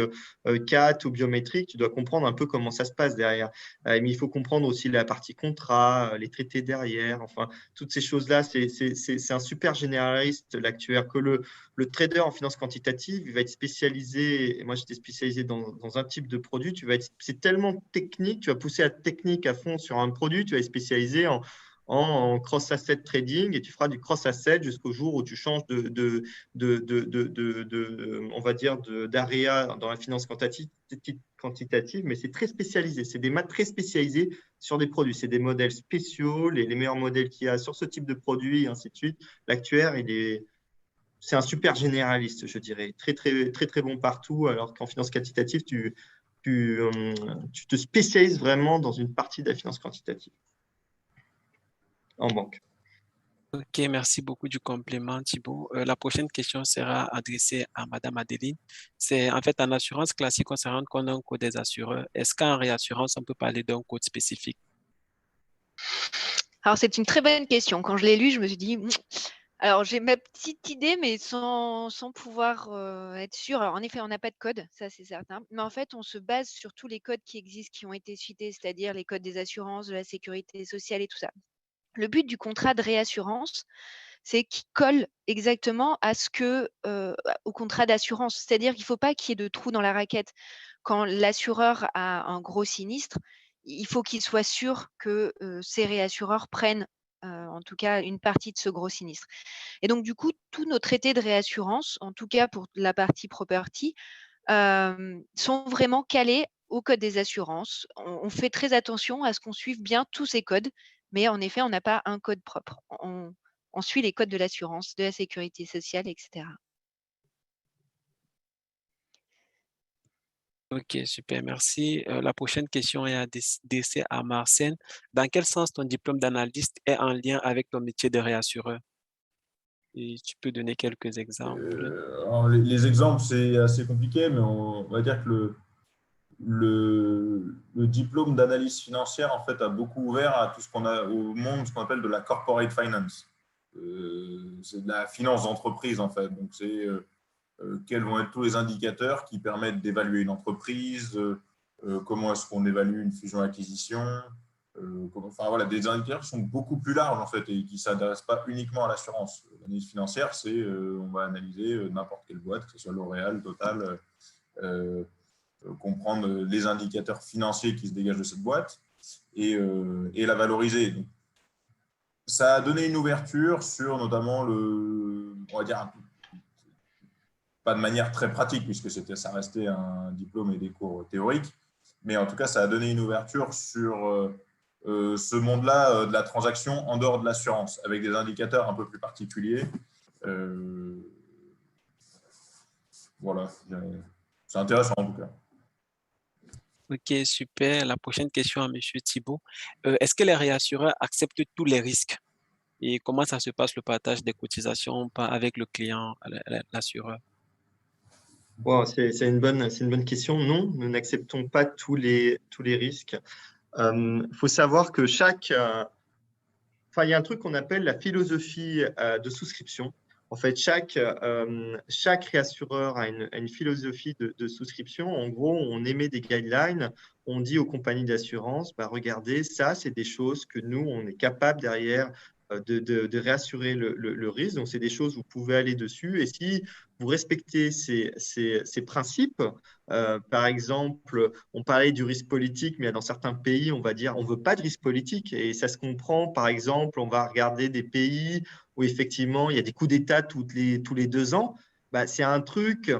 CAT ou biométrique, tu dois comprendre un peu comment ça se passe derrière. Mais il faut comprendre aussi la partie contrat, les traités derrière, enfin, toutes ces choses-là. C'est un super généraliste, l'actuaire, que le trader en finance quantitative, il va être spécialisé, et moi j'étais spécialisé dans un type de produit, c'est tellement technique, tu vas pousser la technique à fond sur un produit, tu vas être spécialisé en cross-asset trading et tu feras du cross-asset jusqu'au jour où tu changes on va dire, d'area dans la finance quantitative, mais c'est très spécialisé. C'est des maths très spécialisés sur des produits. C'est des modèles spéciaux, les meilleurs modèles qu'il y a sur ce type de produit et ainsi de suite. L'actuaire, c'est un super généraliste, je dirais. Très, très, très, très bon partout, alors qu'en finance quantitative, tu te spécialises vraiment dans une partie de la finance quantitative en banque. Ok, merci beaucoup du complément, Thibaut. La prochaine question sera adressée à Madame Adeline. C'est en fait en assurance classique, on se rend compte d'un code des assureurs. Est-ce qu'en réassurance, on peut parler d'un code spécifique? Alors, c'est une très bonne question. Quand je l'ai lu, je me suis dit, alors j'ai ma petite idée, mais sans pouvoir être sûre. Alors, en effet, on n'a pas de code, ça c'est certain. Mais en fait, on se base sur tous les codes qui existent, qui ont été cités, c'est-à-dire les codes des assurances, de la sécurité sociale et tout ça. Le but du contrat de réassurance, c'est qu'il colle exactement à au contrat d'assurance. C'est-à-dire qu'il ne faut pas qu'il y ait de trous dans la raquette. Quand l'assureur a un gros sinistre, il faut qu'il soit sûr que ces réassureurs prennent en tout cas une partie de ce gros sinistre. Et donc, du coup, tous nos traités de réassurance, en tout cas pour la partie property, sont vraiment calés au code des assurances. On fait très attention à ce qu'on suive bien tous ces codes, mais en effet, on n'a pas un code propre. On suit les codes de l'assurance, de la sécurité sociale, etc. Ok, super, merci. La prochaine question est adressée à Marcel. Dans quel sens ton diplôme d'analyste est en lien avec ton métier de réassureur? Et tu peux donner quelques exemples. Alors, les exemples, c'est assez compliqué, mais on va dire que le diplôme d'analyse financière en fait a beaucoup ouvert à tout ce qu'on a au monde, ce qu'on appelle de la corporate finance. C'est de la finance d'entreprise en fait. Donc c'est quels vont être tous les indicateurs qui permettent d'évaluer une entreprise, comment est-ce qu'on évalue une fusion-acquisition, enfin voilà, des indicateurs qui sont beaucoup plus larges en fait et qui ne s'adressent pas uniquement à l'assurance. L'analyse financière, c'est on va analyser n'importe quelle boîte, que ce soit L'Oréal, Total, comprendre les indicateurs financiers qui se dégagent de cette boîte et la valoriser. Donc, ça a donné une ouverture sur notamment on va dire, pas de manière très pratique puisque ça restait un diplôme et des cours théoriques, mais en tout cas, ça a donné une ouverture sur ce monde-là de la transaction en dehors de l'assurance, avec des indicateurs un peu plus particuliers. Voilà, c'est intéressant en tout cas. Ok, super. La prochaine question à Monsieur Thibault. Est-ce que les réassureurs acceptent tous les risques? Et comment ça se passe le partage des cotisations avec le client, l'assureur? Wow, c'est une bonne question. Non, nous n'acceptons pas tous les risques. Faut savoir que il y a un truc qu'on appelle la philosophie de souscription. En fait, chaque réassureur a une philosophie de souscription. En gros, on émet des guidelines, on dit aux compagnies d'assurance, bah, regardez, ça, c'est des choses que nous, on est capable derrière de réassurer le risque. Donc, c'est des choses, vous pouvez aller dessus. Et si vous respectez ces principes, par exemple, on parlait du risque politique, mais dans certains pays, on va dire on ne veut pas de risque politique. Et ça se comprend. Par exemple, on va regarder des pays où effectivement, il y a des coups d'État tous les 2 ans. Bah, c'est un truc,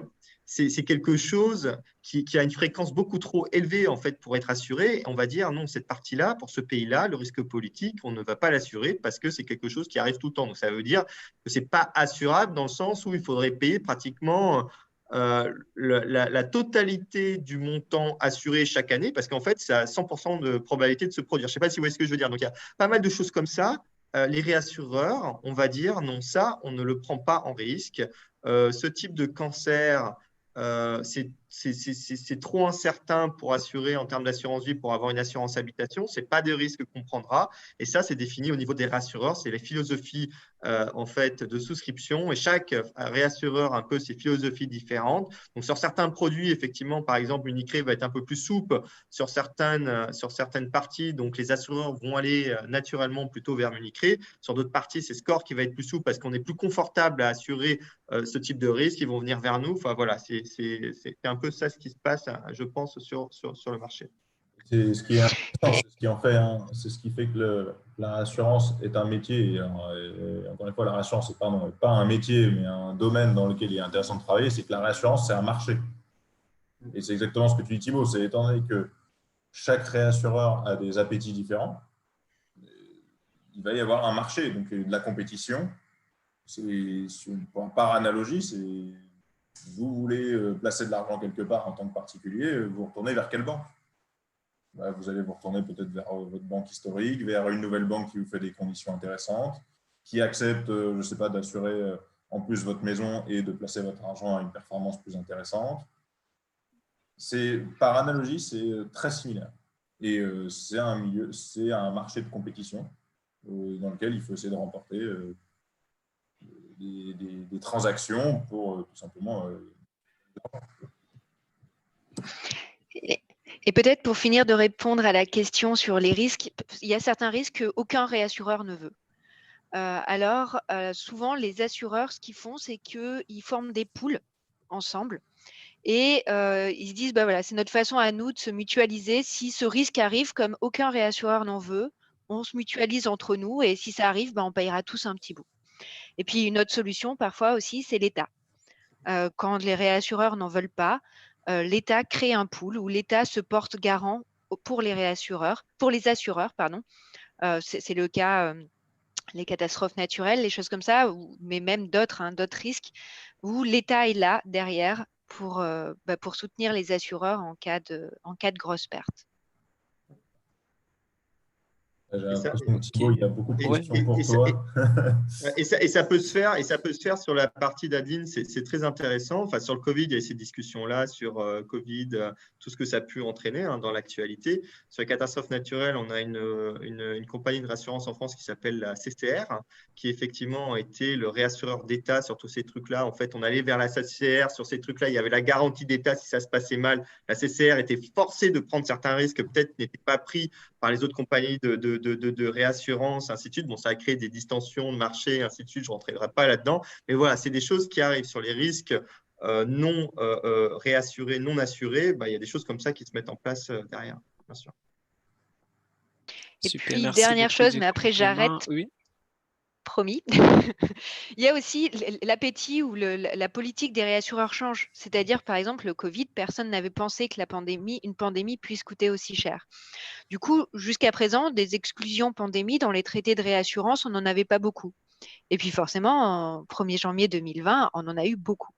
c'est quelque chose qui a une fréquence beaucoup trop élevée en fait pour être assuré. On va dire non, cette partie-là, pour ce pays-là, le risque politique, on ne va pas l'assurer parce que c'est quelque chose qui arrive tout le temps. Donc ça veut dire que ce n'est pas assurable dans le sens où il faudrait payer pratiquement la totalité du montant assuré chaque année, parce qu'en fait, ça a 100% de probabilité de se produire. Je ne sais pas si vous voyez ce que je veux dire. Donc, il y a pas mal de choses comme ça. Les réassureurs, on va dire, non, ça, on ne le prend pas en risque. Ce type de cancer, c'est trop incertain pour assurer en termes d'assurance vie, pour avoir une assurance habitation. Ce n'est pas des risques qu'on prendra. Et ça, c'est défini au niveau des réassureurs. C'est les philosophies en fait, de souscription. Et chaque réassureur a un peu ses philosophies différentes. Donc, sur certains produits, effectivement, par exemple, Unicredit va être un peu plus souple sur certaines parties. Donc, les assureurs vont aller naturellement plutôt vers Unicredit. Sur d'autres parties, c'est Score qui va être plus souple parce qu'on est plus confortable à assurer ce type de risque. Ils vont venir vers nous. Enfin, voilà, c'est un peu ça ce qui se passe, je pense, sur le marché. C'est ce qui est important, c'est ce qui fait que la assurance est un métier. Et encore une fois, la réassurance n'est pas un métier, mais un domaine dans lequel il est intéressant de travailler. C'est que la réassurance, c'est un marché. Et c'est exactement ce que tu dis, Thibault. C'est étant donné que chaque réassureur a des appétits différents, il va y avoir un marché, donc de la compétition. Par analogie, vous voulez placer de l'argent quelque part en tant que particulier, vous retournez vers quelle banque? Vous allez vous retourner peut-être vers votre banque historique, vers une nouvelle banque qui vous fait des conditions intéressantes, qui accepte, je ne sais pas, d'assurer en plus votre maison et de placer votre argent à une performance plus intéressante. Par analogie, c'est très similaire. Et c'est un marché de compétition. dans lequel il faut essayer de remporter des transactions pour tout simplement… Et peut-être pour finir de répondre à la question sur les risques, il y a certains risques qu'aucun réassureur ne veut. Alors, souvent, les assureurs, ce qu'ils font, c'est qu'ils forment des pools ensemble et ils se disent, bah voilà, c'est notre façon à nous de se mutualiser. Si ce risque arrive, comme aucun réassureur n'en veut, on se mutualise entre nous et si ça arrive, bah, on payera tous un petit bout. Et puis, une autre solution, parfois aussi, c'est l'État. Quand les réassureurs n'en veulent pas, l'État crée un pool où l'État se porte garant pour les assureurs, pardon. C'est le cas, les catastrophes naturelles, les choses comme ça, mais même d'autres risques, où l'État est là derrière pour soutenir les assureurs en cas de grosse perte. J'ai l'impression que Thibaut, il y a beaucoup de Ouais. questions pour toi. Et ça peut se faire sur la partie d'Adeline, c'est très intéressant. Enfin, sur le Covid, il y a ces discussions-là sur Covid, tout ce que ça a pu entraîner dans l'actualité. Sur les catastrophes naturelles, on a une compagnie de réassurance en France qui s'appelle la CCR, qui effectivement a été le réassureur d'État sur tous ces trucs-là. En fait, on allait vers la CCR sur ces trucs-là. Il y avait la garantie d'État si ça se passait mal. La CCR était forcée de prendre certains risques que peut-être n'étaient pas pris par les autres compagnies de réassurance, ainsi de suite. Bon, ça a créé des distensions de marché, ainsi de suite. Je ne rentrerai pas là-dedans. Mais voilà, c'est des choses qui arrivent sur les risques non réassurés, non assurés. Il y a des choses comme ça qui se mettent en place derrière, bien sûr. Et Super, puis, merci dernière beaucoup chose, du mais après j'arrête. complément. Oui. Promis. Il y a aussi l'appétit ou la politique des réassureurs change. C'est-à-dire, par exemple, le Covid, personne n'avait pensé que une pandémie puisse coûter aussi cher. Du coup, jusqu'à présent, des exclusions pandémie dans les traités de réassurance, on n'en avait pas beaucoup. Et puis forcément, en 1er janvier 2020, on en a eu beaucoup.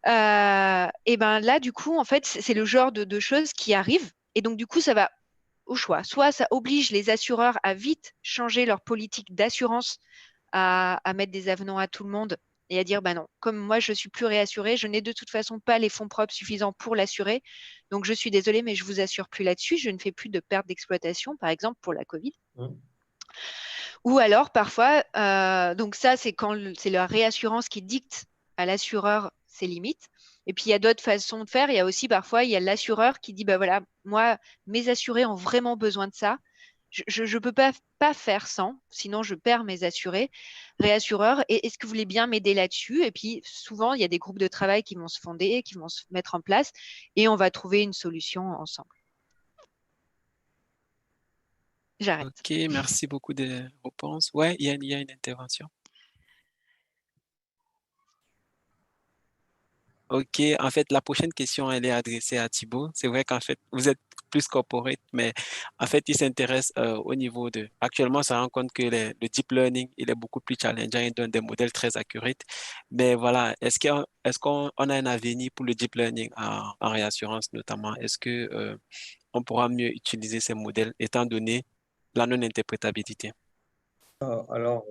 Et ben là, du coup, en fait, c'est le genre de choses qui arrivent. Et donc, du coup, ça va au choix. Soit ça oblige les assureurs à vite changer leur politique d'assurance, à mettre des avenants à tout le monde et à dire, bah non, comme moi, je ne suis plus réassurée, je n'ai de toute façon pas les fonds propres suffisants pour l'assurer. Donc, je suis désolée, mais je ne vous assure plus là-dessus. Je ne fais plus de perte d'exploitation, par exemple, pour la Covid. Ou alors, parfois, donc ça, c'est quand c'est la réassurance qui dicte à l'assureur ses limites. Et puis, il y a d'autres façons de faire. Il y a aussi parfois, il y a l'assureur qui dit, bah voilà, moi, mes assurés ont vraiment besoin de ça. Je ne peux pas faire sans, sinon je perds mes assurés. Réassureur, est-ce que vous voulez bien m'aider là-dessus? Et puis, souvent, il y a des groupes de travail qui vont se fonder, qui vont se mettre en place, et on va trouver une solution ensemble. J'arrête. Ok, merci beaucoup des réponses. Ouais, il y a une intervention. Ok, en fait, la prochaine question, elle est adressée à Thibaut. C'est vrai qu'en fait, vous êtes plus corporate, mais en fait, il s'intéresse au niveau de… Actuellement, ça rend compte que le deep learning, il est beaucoup plus challengeant, il donne des modèles très accurés. Mais voilà, est-ce qu'on a un avenir pour le deep learning en réassurance notamment? Est-ce que on pourra mieux utiliser ces modèles étant donné la non-interprétabilité? Alors,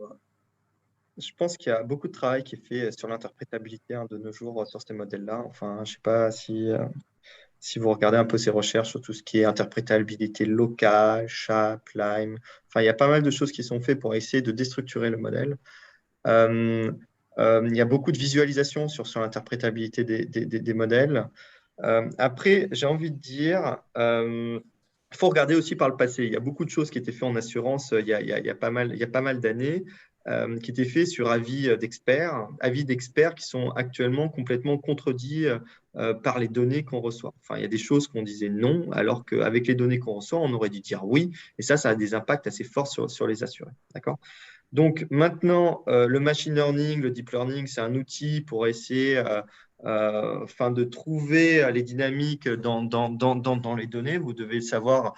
je pense qu'il y a beaucoup de travail qui est fait sur l'interprétabilité de nos jours sur ces modèles-là. Enfin, je ne sais pas si vous regardez un peu ces recherches sur tout ce qui est interprétabilité locale, SHAP, Lime. Enfin, il y a pas mal de choses qui sont faites pour essayer de déstructurer le modèle. Il y a beaucoup de visualisation sur l'interprétabilité des modèles. Après, j'ai envie de dire, il faut regarder aussi par le passé. Il y a beaucoup de choses qui étaient faites en assurance il y a pas mal d'années, qui étaient faites sur avis d'experts qui sont actuellement complètement contredits par les données qu'on reçoit. Enfin, il y a des choses qu'on disait non, alors qu'avec les données qu'on reçoit, on aurait dû dire oui. Et ça a des impacts assez forts sur les assurés. D'accord ? Donc maintenant, le machine learning, le deep learning, c'est un outil pour essayer de trouver les dynamiques dans les données. Vous devez le savoir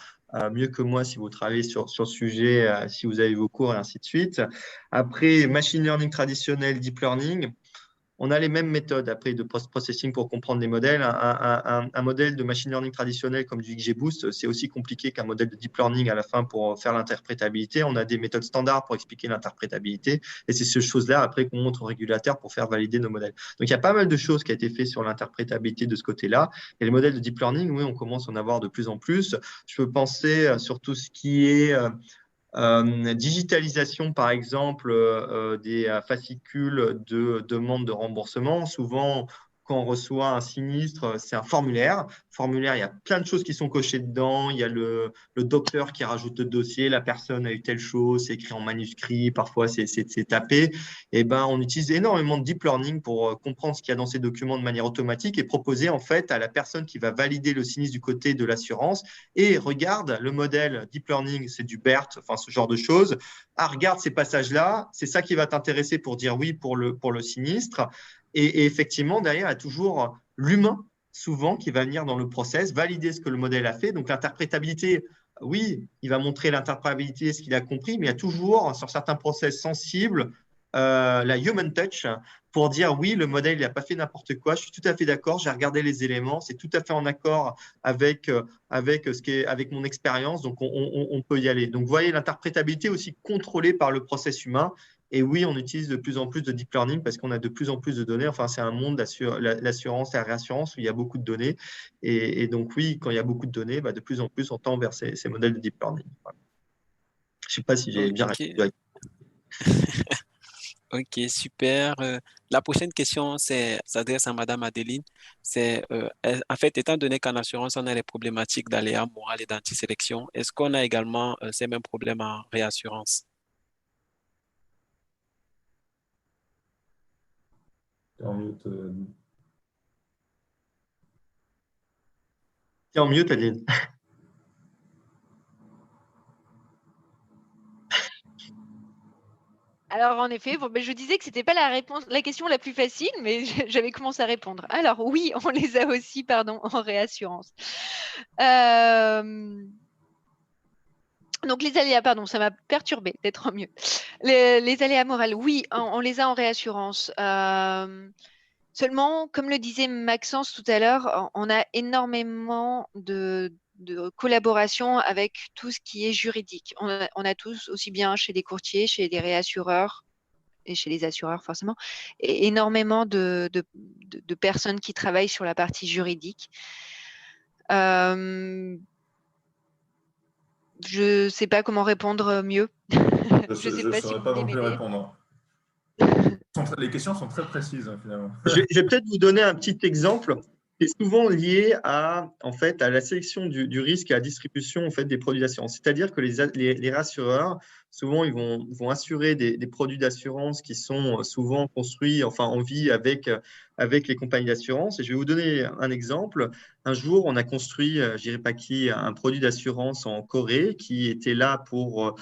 mieux que moi si vous travaillez sur le sujet, si vous avez vos cours et ainsi de suite. Après, machine learning traditionnel, deep learning, on a les mêmes méthodes après de post-processing pour comprendre les modèles. Un modèle de machine learning traditionnel comme du XGBoost, c'est aussi compliqué qu'un modèle de deep learning à la fin pour faire l'interprétabilité. On a des méthodes standards pour expliquer l'interprétabilité et c'est ces choses-là après qu'on montre au régulateur pour faire valider nos modèles. Donc, il y a pas mal de choses qui ont été faites sur l'interprétabilité de ce côté-là. Et les modèles de deep learning, oui, on commence à en avoir de plus en plus. Je peux penser sur tout ce qui est Digitalisation, par exemple, des fascicules de demande de remboursement. Souvent, quand on reçoit un sinistre, c'est un formulaire. Formulaire, il y a plein de choses qui sont cochées dedans. Il y a le docteur qui rajoute le dossier. La personne a eu telle chose, c'est écrit en manuscrit. Parfois, c'est tapé. Et ben, on utilise énormément de deep learning pour comprendre ce qu'il y a dans ces documents de manière automatique et proposer en fait à la personne qui va valider le sinistre du côté de l'assurance. Et regarde, le modèle deep learning, c'est du BERT, enfin ce genre de choses. Ah, regarde ces passages-là, c'est ça qui va t'intéresser pour dire oui pour le sinistre. Et effectivement, derrière, il y a toujours l'humain, souvent, qui va venir dans le process, valider ce que le modèle a fait. Donc, l'interprétabilité, oui, il va montrer l'interprétabilité, ce qu'il a compris, mais il y a toujours, sur certains process sensibles, la human touch pour dire oui, le modèle, il n'a pas fait n'importe quoi. Je suis tout à fait d'accord, j'ai regardé les éléments, c'est tout à fait en accord avec mon expérience, donc on peut y aller. Donc, vous voyez, l'interprétabilité aussi contrôlée par le process humain. Et oui, on utilise de plus en plus de deep learning parce qu'on a de plus en plus de données. Enfin, c'est un monde, l'assurance et la réassurance, où il y a beaucoup de données. Et donc, oui, quand il y a beaucoup de données, de plus en plus, on tend vers ces modèles de deep learning. Voilà. Je ne sais pas si j'ai bien répondu. Ok, super. La prochaine question s'adresse à Madame Adeline. En fait, étant donné qu'en assurance, on a les problématiques d'aléas morales et d'antisélection, est-ce qu'on a également ces mêmes problèmes en réassurance? En mute, Tiens, mieux, tu as dit. Alors en effet, bon, je disais que c'était pas la question la plus facile, mais j'avais commencé à répondre. Alors oui, on les a aussi, pardon, en réassurance. Donc les aléas, pardon, ça m'a perturbé d'être mieux. Les aléas morales, oui, on les a en réassurance. Seulement, comme le disait Maxence tout à l'heure, on a énormément de collaboration avec tout ce qui est juridique. On a tous, aussi bien chez les courtiers, chez les réassureurs et chez les assureurs forcément, énormément de personnes qui travaillent sur la partie juridique. Je ne sais pas comment répondre mieux. Je ne sais je pas si saurais vous pas voulez non plus m'aider. répondre. Les questions sont très précises, finalement. Je vais peut-être vous donner un petit exemple. C'est souvent lié en fait, à la sélection du risque et à la distribution en fait, des produits d'assurance. C'est-à-dire que les rassureurs, souvent, ils vont assurer des produits d'assurance qui sont souvent construits en vie avec les compagnies d'assurance. Et je vais vous donner un exemple. Un jour, on a construit, je ne dirais pas qui, un produit d'assurance en Corée qui était là pour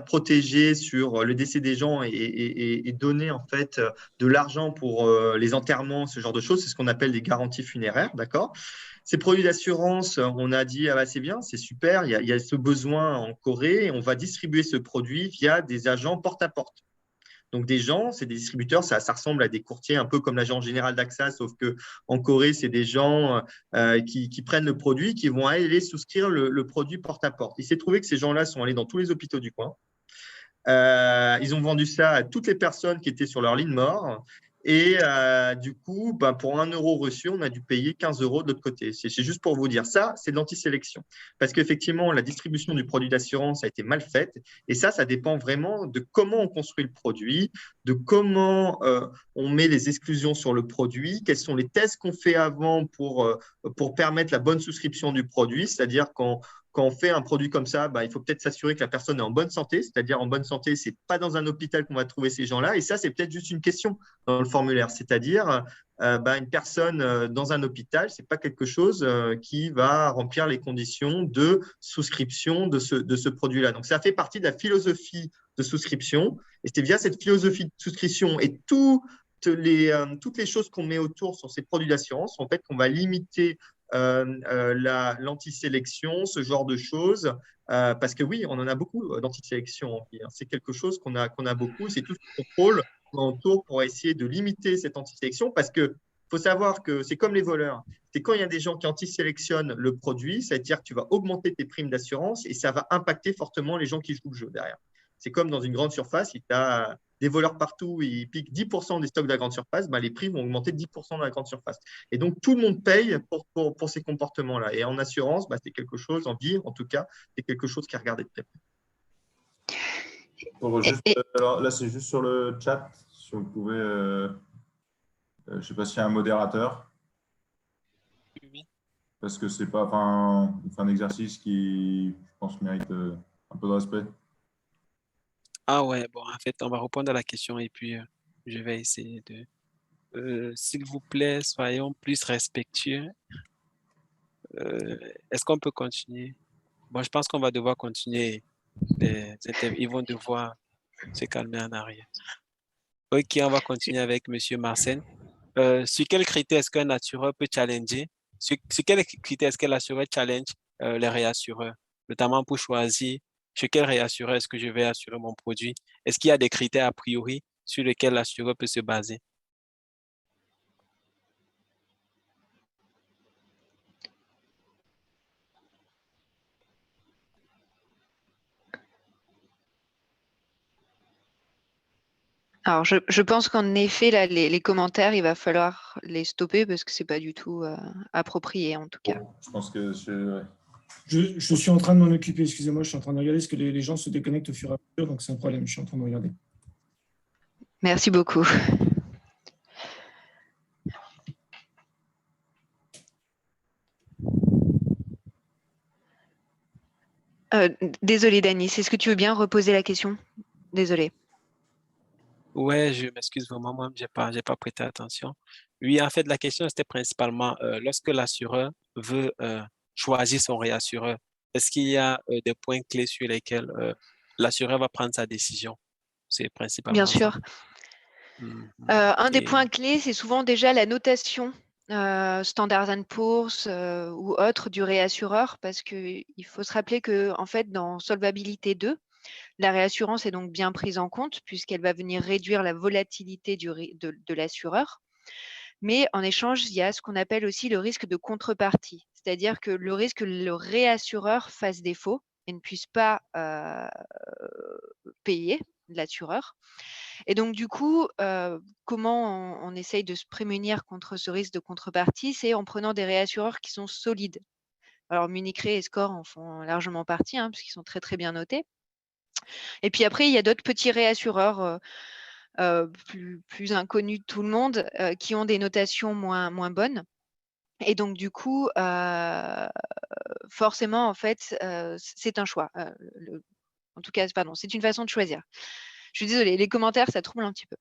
protéger sur le décès des gens et donner en fait de l'argent pour les enterrements, ce genre de choses. C'est ce qu'on appelle des garanties funéraires, d'accord? Ces produits d'assurance, on a dit, ah bah, c'est bien, c'est super, il y a ce besoin en Corée, et on va distribuer ce produit via des agents porte-à-porte. Donc, des gens, c'est des distributeurs, ça ressemble à des courtiers, un peu comme l'agent général d'AXA, sauf qu'en Corée, c'est des gens qui prennent le produit, qui vont aller souscrire le produit porte-à-porte. Il s'est trouvé que ces gens-là sont allés dans tous les hôpitaux du coin. Ils ont vendu ça à toutes les personnes qui étaient sur leur lit de mort. Et du coup, pour 1 euro reçu, on a dû payer 15 euros de l'autre côté. C'est juste pour vous dire ça, c'est de l'antisélection. Parce qu'effectivement, la distribution du produit d'assurance a été mal faite. Et ça dépend vraiment de comment on construit le produit, de comment on met les exclusions sur le produit, quels sont les tests qu'on fait avant pour permettre la bonne souscription du produit. C'est-à-dire quand on fait un produit comme ça, il faut peut-être s'assurer que la personne est en bonne santé. C'est-à-dire en bonne santé, ce n'est pas dans un hôpital qu'on va trouver ces gens-là. Et ça, c'est peut-être juste une question dans le formulaire. C'est-à-dire une personne dans un hôpital, ce n'est pas quelque chose qui va remplir les conditions de souscription de ce produit-là. Donc, ça fait partie de la philosophie de souscription. Et c'est via cette philosophie de souscription et toutes les choses qu'on met autour sur ces produits d'assurance, en fait, qu'on va limiter l'antisélection, ce genre de choses. Parce que oui, on en a beaucoup d'antisélection en vie. C'est quelque chose qu'on a beaucoup. C'est tout ce contrôle qu'on entoure pour essayer de limiter cette antisélection. Parce que faut savoir que c'est comme les voleurs. C'est quand il y a des gens qui antisélectionnent le produit, c'est-à-dire que tu vas augmenter tes primes d'assurance et ça va impacter fortement les gens qui jouent le jeu derrière. C'est comme dans une grande surface, si tu as des voleurs partout et ils piquent 10% des stocks de la grande surface, les prix vont augmenter de 10% dans la grande surface. Et donc, tout le monde paye pour ces comportements-là. Et en assurance, c'est quelque chose, en vie en tout cas, c'est quelque chose qui est regardé de très près. Alors là, c'est juste sur le chat. Si vous pouvez, je ne sais pas s'il y a un modérateur, Oui. parce que c'est pas, enfin, on fait un exercice qui, je pense, mérite un peu de respect. Ah ouais, bon, en fait, on va répondre à la question et puis je vais essayer de... s'il vous plaît, soyons plus respectueux. Est-ce qu'on peut continuer? Bon, je pense qu'on va devoir continuer. Ils vont devoir se calmer en arrière. Ok, on va continuer avec Monsieur Marcel. Sur quels critères est-ce qu'un assureur peut challenger? Sur quels critères est-ce que l'assureur challenge les réassureurs, notamment pour choisir chez quel réassureur est-ce que je vais assurer mon produit? Est-ce qu'il y a des critères a priori sur lesquels l'assureur peut se baser? Alors, je pense qu'en effet, là, les commentaires, il va falloir les stopper parce que c'est pas du tout approprié, en tout cas. Bon, je pense que ouais. Je suis en train de m'en occuper, excusez-moi, je suis en train de regarder parce que les gens se déconnectent au fur et à mesure, donc c'est un problème, je suis en train de regarder. Merci beaucoup. Désolée, Dani, est-ce que tu veux bien reposer la question? Désolée. Ouais, je m'excuse vraiment, moi, j'ai pas prêté attention. Oui, en fait, la question c'était principalement lorsque l'assureur veut choisir son réassureur, est-ce qu'il y a des points clés sur lesquels l'assureur va prendre sa décision? C'est Bien principalement ça. sûr. Mhm. Un des Et points clés, c'est souvent déjà la notation Standard & Poor's ou autre du réassureur, parce qu'il faut se rappeler que en fait, dans Solvabilité 2, la réassurance est donc bien prise en compte puisqu'elle va venir réduire la volatilité de l'assureur. Mais en échange, il y a ce qu'on appelle aussi le risque de contrepartie, c'est-à-dire que le risque que le réassureur fasse défaut et ne puisse pas payer l'assureur. Et donc, du coup, comment on essaye de se prémunir contre ce risque de contrepartie? C'est en prenant des réassureurs qui sont solides. Alors, Munich Re et Score en font largement partie, hein, puisqu'ils sont très, très bien notés. Et puis après, il y a d'autres petits réassureurs plus inconnus de tout le monde qui ont des notations moins bonnes. Et donc, du coup, forcément, en fait, c'est un choix. En tout cas, pardon, c'est une façon de choisir. Je suis désolée, les commentaires, ça trouble un petit peu.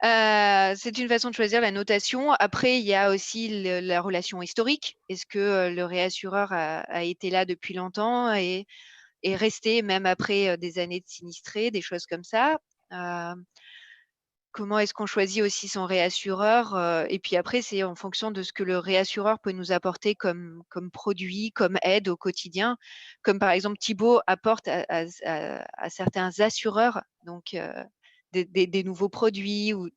C'est une façon de choisir la notation. Après, il y a aussi la relation historique. Est-ce que le réassureur a été là depuis longtemps et est resté même après des années de sinistrés, des choses comme ça? Comment est-ce qu'on choisit aussi son réassureur? Et puis après, c'est en fonction de ce que le réassureur peut nous apporter comme produit, comme aide au quotidien. Comme par exemple, Thibaut apporte à certains assureurs donc des nouveaux produits ou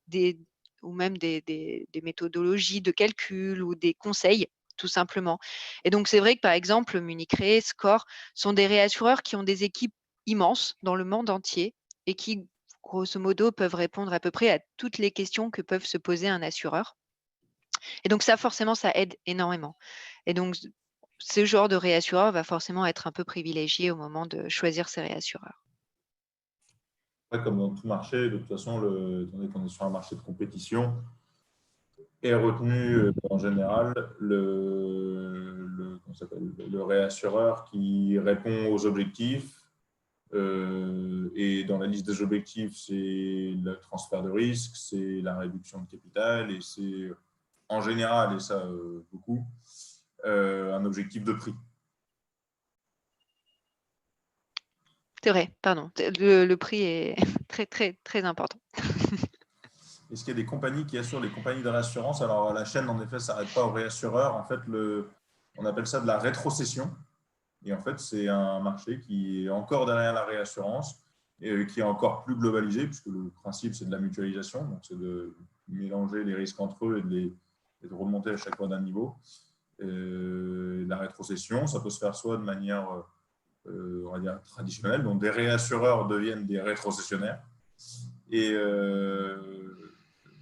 même des méthodologies de calcul ou des conseils, tout simplement. Et donc, c'est vrai que par exemple, Munich Re, Score sont des réassureurs qui ont des équipes immenses dans le monde entier et qui grosso modo, peuvent répondre à peu près à toutes les questions que peuvent se poser un assureur. Et donc ça, forcément, ça aide énormément. Et donc, ce genre de réassureur va forcément être un peu privilégié au moment de choisir ses réassureurs. Après, comme dans tout marché, de toute façon, étant donné qu'on est sur un marché de compétition, est retenu en général le réassureur qui répond aux objectifs. Et dans la liste des objectifs, c'est le transfert de risque, c'est la réduction de capital et c'est en général, et ça beaucoup, un objectif de prix. C'est vrai, pardon. Le prix est très, très, très important. Est-ce qu'il y a des compagnies qui assurent les compagnies de réassurance? Alors, la chaîne, en effet, ne s'arrête pas aux réassureurs. En fait, on appelle ça de la rétrocession. Et en fait, c'est un marché qui est encore derrière la réassurance et qui est encore plus globalisé, puisque le principe, c'est de la mutualisation. Donc, c'est de mélanger les risques entre eux et de remonter à chaque fois d'un niveau. La rétrocession, ça peut se faire soit de manière, on va dire, traditionnelle, donc des réassureurs deviennent des rétrocessionnaires.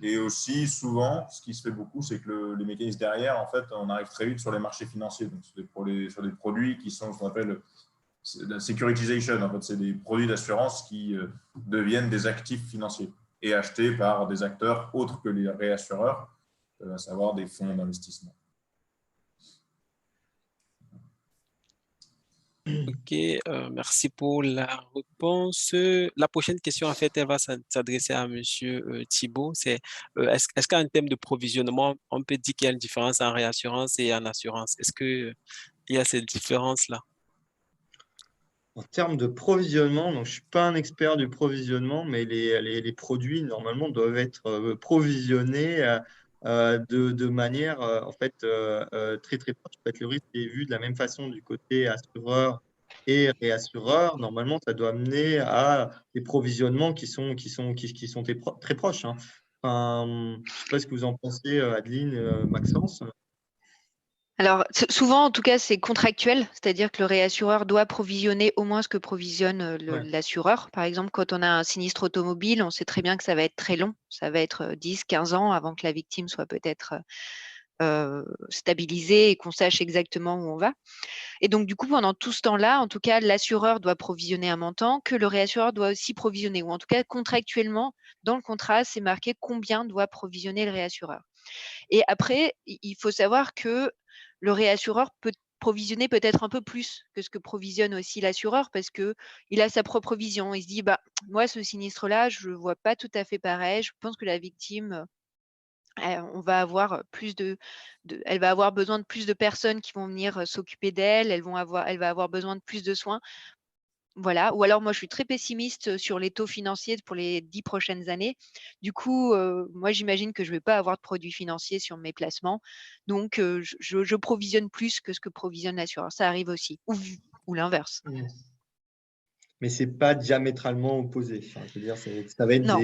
Et aussi, souvent, ce qui se fait beaucoup, c'est que les mécanismes derrière, en fait, on arrive très vite sur les marchés financiers. Donc, sur des produits qui sont ce qu'on appelle la securitization, en fait, c'est des produits d'assurance qui deviennent des actifs financiers et achetés par des acteurs autres que les réassureurs, à savoir des fonds d'investissement. Ok, merci pour la réponse. La prochaine question, en fait, elle va s'adresser à Monsieur Thibault. C'est est-ce qu'en termes de provisionnement, on peut dire qu'il y a une différence en réassurance et en assurance? Est-ce qu'il y a cette différence-là? En termes de provisionnement, donc je ne suis pas un expert du provisionnement, mais les produits, normalement, doivent être provisionnés de manière en fait, très, très proche. En fait, le risque est vu de la même façon du côté assureur et réassureur. Normalement, ça doit amener à des provisionnements qui sont très proches, hein. Enfin, je ne sais pas ce que vous en pensez, Adeline, Maxence. Alors, souvent, en tout cas, c'est contractuel, c'est-à-dire que le réassureur doit provisionner au moins ce que provisionne Ouais. l'assureur. Par exemple, quand on a un sinistre automobile, on sait très bien que ça va être très long. Ça va être 10, 15 ans avant que la victime soit peut-être stabilisée et qu'on sache exactement où on va. Et donc, du coup, pendant tout ce temps-là, en tout cas, l'assureur doit provisionner un montant que le réassureur doit aussi provisionner. Ou en tout cas, contractuellement, dans le contrat, c'est marqué combien doit provisionner le réassureur. Et après, il faut savoir que le réassureur peut provisionner peut-être un peu plus que ce que provisionne aussi l'assureur parce qu'il a sa propre vision. Il se dit, bah, moi, ce sinistre-là, je ne le vois pas tout à fait pareil. Je pense que la victime, on va avoir elle va avoir besoin de plus de personnes qui vont venir s'occuper d'elle. Elle va avoir besoin de plus de soins. Voilà. Ou alors moi, je suis très pessimiste sur les taux financiers pour les 10 prochaines années. Du coup, moi, j'imagine que je ne vais pas avoir de produits financiers sur mes placements. Donc, je provisionne plus que ce que provisionne l'assureur. Ça arrive aussi. Ou l'inverse. Mais ce n'est pas diamétralement opposé. Enfin, je veux dire, ça va être Non.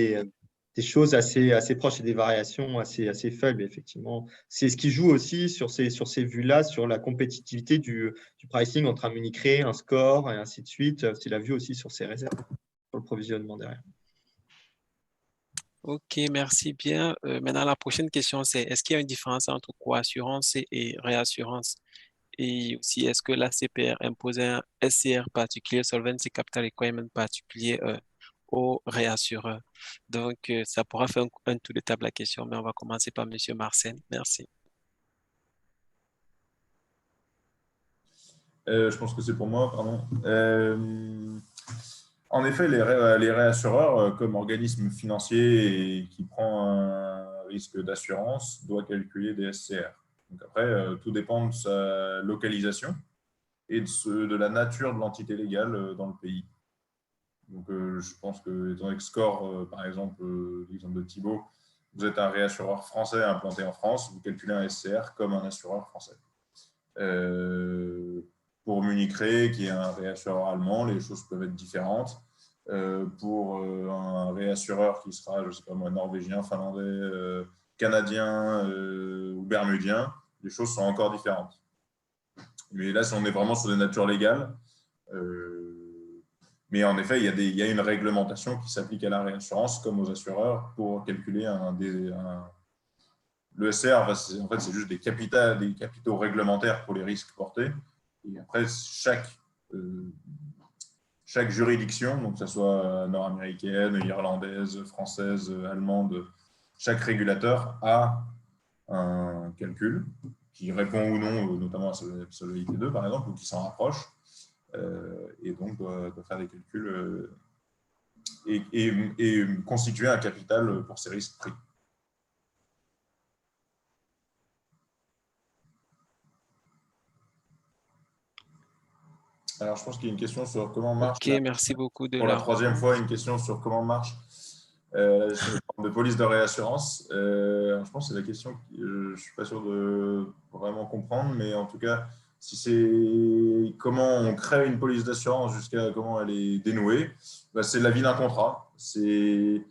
des choses assez proches et des variations assez faibles, effectivement. C'est ce qui joue aussi sur ces vues-là, sur la compétitivité du pricing entre un mini-créé, un score et ainsi de suite. C'est la vue aussi sur ces réserves, sur le provisionnement derrière. Ok, merci bien. Maintenant, la prochaine question, c'est est-ce qu'il y a une différence entre coassurance et réassurance? Et aussi, est-ce que la CPR impose un SCR particulier, Solvency Capital Requirement particulier aux réassureurs? Donc, ça pourra faire un tour de table la question, mais on va commencer par Monsieur Marcel. Merci. Je pense que c'est pour moi, pardon. En effet, les réassureurs, comme organisme financier et qui prend un risque d'assurance, doit calculer des SCR. Donc après, tout dépend de sa localisation et de la nature de l'entité légale dans le pays. Donc, je pense que, étant donné que Score, par exemple, l'exemple de Thibault, vous êtes un réassureur français implanté en France, vous calculez un SCR comme un assureur français. Pour Munich Re, qui est un réassureur allemand, les choses peuvent être différentes. Pour un réassureur qui sera, je ne sais pas moi, norvégien, finlandais, canadien ou bermudien, les choses sont encore différentes. Mais là, on est vraiment sur des natures légales. Mais en effet, il y a une réglementation qui s'applique à la réassurance comme aux assureurs pour calculer le SCR. En fait, c'est juste des capitaux réglementaires pour les risques portés. Et après, chaque juridiction, donc que ce soit nord-américaine, irlandaise, française, allemande, chaque régulateur a un calcul qui répond ou non, notamment à Solvabilité 2, par exemple, ou qui s'en rapproche, et donc doit faire des calculs et constituer un capital pour ces risques pris. Alors, je pense qu'il y a une question sur comment marche. Ok, merci beaucoup pour la troisième fois, une question sur comment marche la gestion de police de réassurance. Je pense que c'est la question que je ne suis pas sûr de vraiment comprendre, mais en tout cas, si c'est comment on crée une police d'assurance jusqu'à comment elle est dénouée, bah, c'est la vie d'un contrat. C'est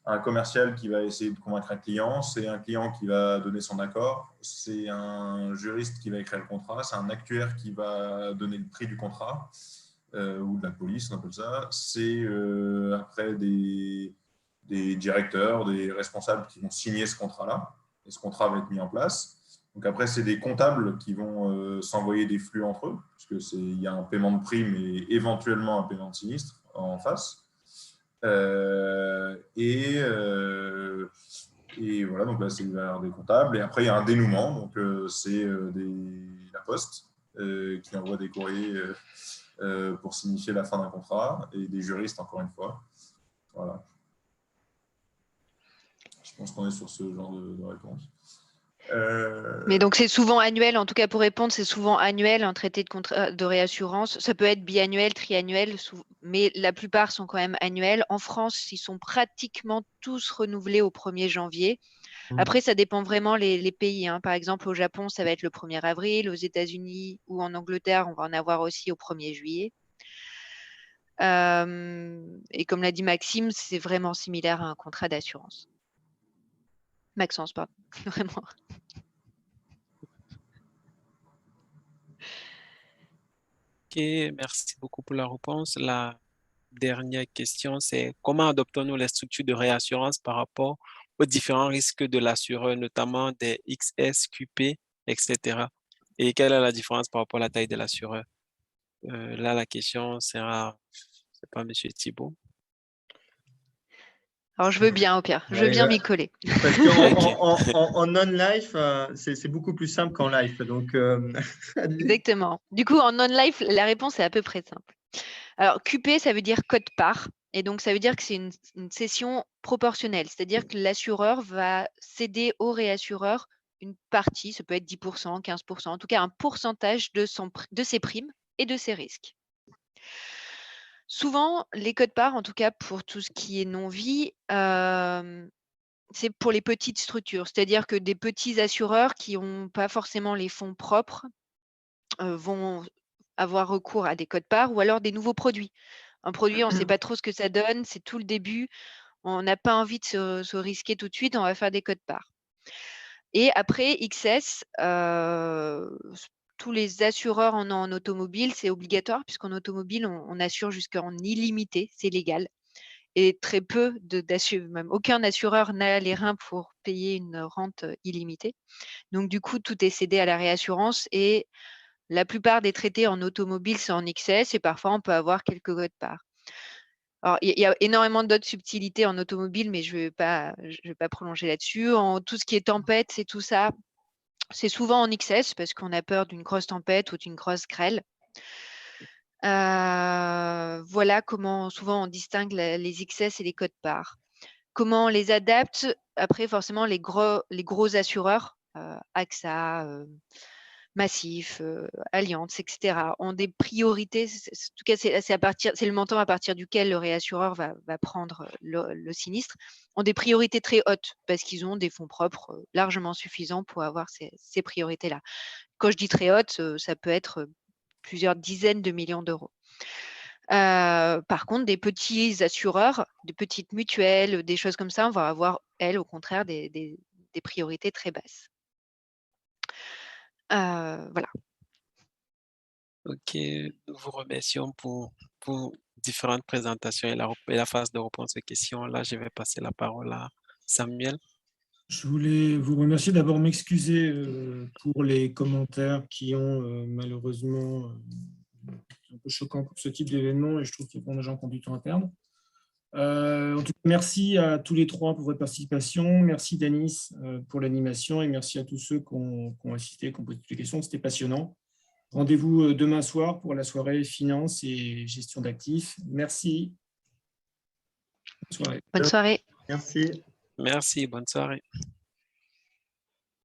un commercial qui va essayer de convaincre un client, c'est un client qui va donner son accord, c'est un juriste qui va écrire le contrat, c'est un actuaire qui va donner le prix du contrat ou de la police, on appelle ça. C'est après des directeurs, des responsables qui vont signer ce contrat-là, et ce contrat va être mis en place. Donc après, c'est des comptables qui vont s'envoyer des flux entre eux, parce qu'il y a un paiement de prime et éventuellement un paiement de sinistre en face. Et voilà, donc là, il va y avoir des comptables. Et après, il y a un dénouement, donc c'est la Poste qui envoie des courriers pour signifier la fin d'un contrat, et des juristes, encore une fois. Voilà. Je pense qu'on est sur ce genre de réponse. Mais donc, c'est souvent annuel. En tout cas, pour répondre, c'est souvent annuel, un traité de réassurance. Ça peut être biannuel, triannuel, mais la plupart sont quand même annuels. En France, ils sont pratiquement tous renouvelés au 1er janvier. Après, ça dépend vraiment les pays. Par exemple, au Japon, ça va être le 1er avril. Aux États-Unis ou en Angleterre, on va en avoir aussi au 1er juillet. Et comme l'a dit Maxime, c'est vraiment similaire à un contrat d'assurance. Maxence, pardon, vraiment. Ok, merci beaucoup pour la réponse. La dernière question, c'est comment adoptons-nous les structures de réassurance par rapport aux différents risques de l'assureur, notamment des XS, QP, etc. Et quelle est la différence par rapport à la taille de l'assureur? Là, la question sera, c'est pas Monsieur Thibault. Alors, je veux bien, au pire. Je veux bien m'y coller. Parce qu'en non-life, c'est beaucoup plus simple qu'en life. Donc, Exactement. Du coup, en non-life, la réponse est à peu près simple. Alors, QP, ça veut dire quote-part. Et donc, ça veut dire que c'est une cession proportionnelle. C'est-à-dire que l'assureur va céder au réassureur une partie, ça peut être 10%, 15%, en tout cas un pourcentage de ses primes et de ses risques. Souvent, les quotes-parts, en tout cas pour tout ce qui est non-vie, c'est pour les petites structures. C'est-à-dire que des petits assureurs qui n'ont pas forcément les fonds propres vont avoir recours à des quotes-parts ou alors des nouveaux produits. Un produit, on ne sait pas trop ce que ça donne, c'est tout le début. On n'a pas envie de se risquer tout de suite, on va faire des quotes-parts. Et après, XS, tous les assureurs en ont en automobile, c'est obligatoire puisqu'en automobile, on assure jusqu'en illimité, c'est légal. Et très peu d'assureurs, même aucun assureur n'a les reins pour payer une rente illimitée. Donc, du coup, tout est cédé à la réassurance et la plupart des traités en automobile, c'est en XS et parfois, on peut avoir quelques quotes-parts. Alors, il y a énormément d'autres subtilités en automobile, mais je ne vais pas prolonger là-dessus. En tout ce qui est tempête, c'est tout ça. C'est souvent en XS parce qu'on a peur d'une grosse tempête ou d'une grosse grêle. Voilà comment souvent on distingue les XS et les quotes-parts. Comment on les adapte? Après, forcément, les gros assureurs, AXA, Massif, Allianz, etc., ont des priorités. En tout cas, c'est le montant à partir duquel le réassureur va prendre le sinistre, ont des priorités très hautes parce qu'ils ont des fonds propres largement suffisants pour avoir ces priorités-là. Quand je dis très hautes, ça peut être plusieurs dizaines de millions d'euros. Par contre, des petits assureurs, des petites mutuelles, des choses comme ça, on va avoir, elles, au contraire, des priorités très basses. Voilà. Ok, nous vous remercions pour différentes présentations et la phase de réponse aux questions. Là, je vais passer la parole à Samuel. Je voulais vous remercier, d'abord m'excuser pour les commentaires qui ont malheureusement un peu choquant pour ce type d'événement, et je trouve qu'il y a plein de gens qui ont du temps à perdre. En tout cas, merci à tous les trois pour votre participation. Merci Danis pour l'animation et merci à tous ceux qui ont assisté, qui ont posé toutes les questions. C'était passionnant. Rendez-vous demain soir pour la soirée finance et gestion d'actifs. Merci. Bonne soirée. Bonne soirée. merci. Merci, bonne soirée.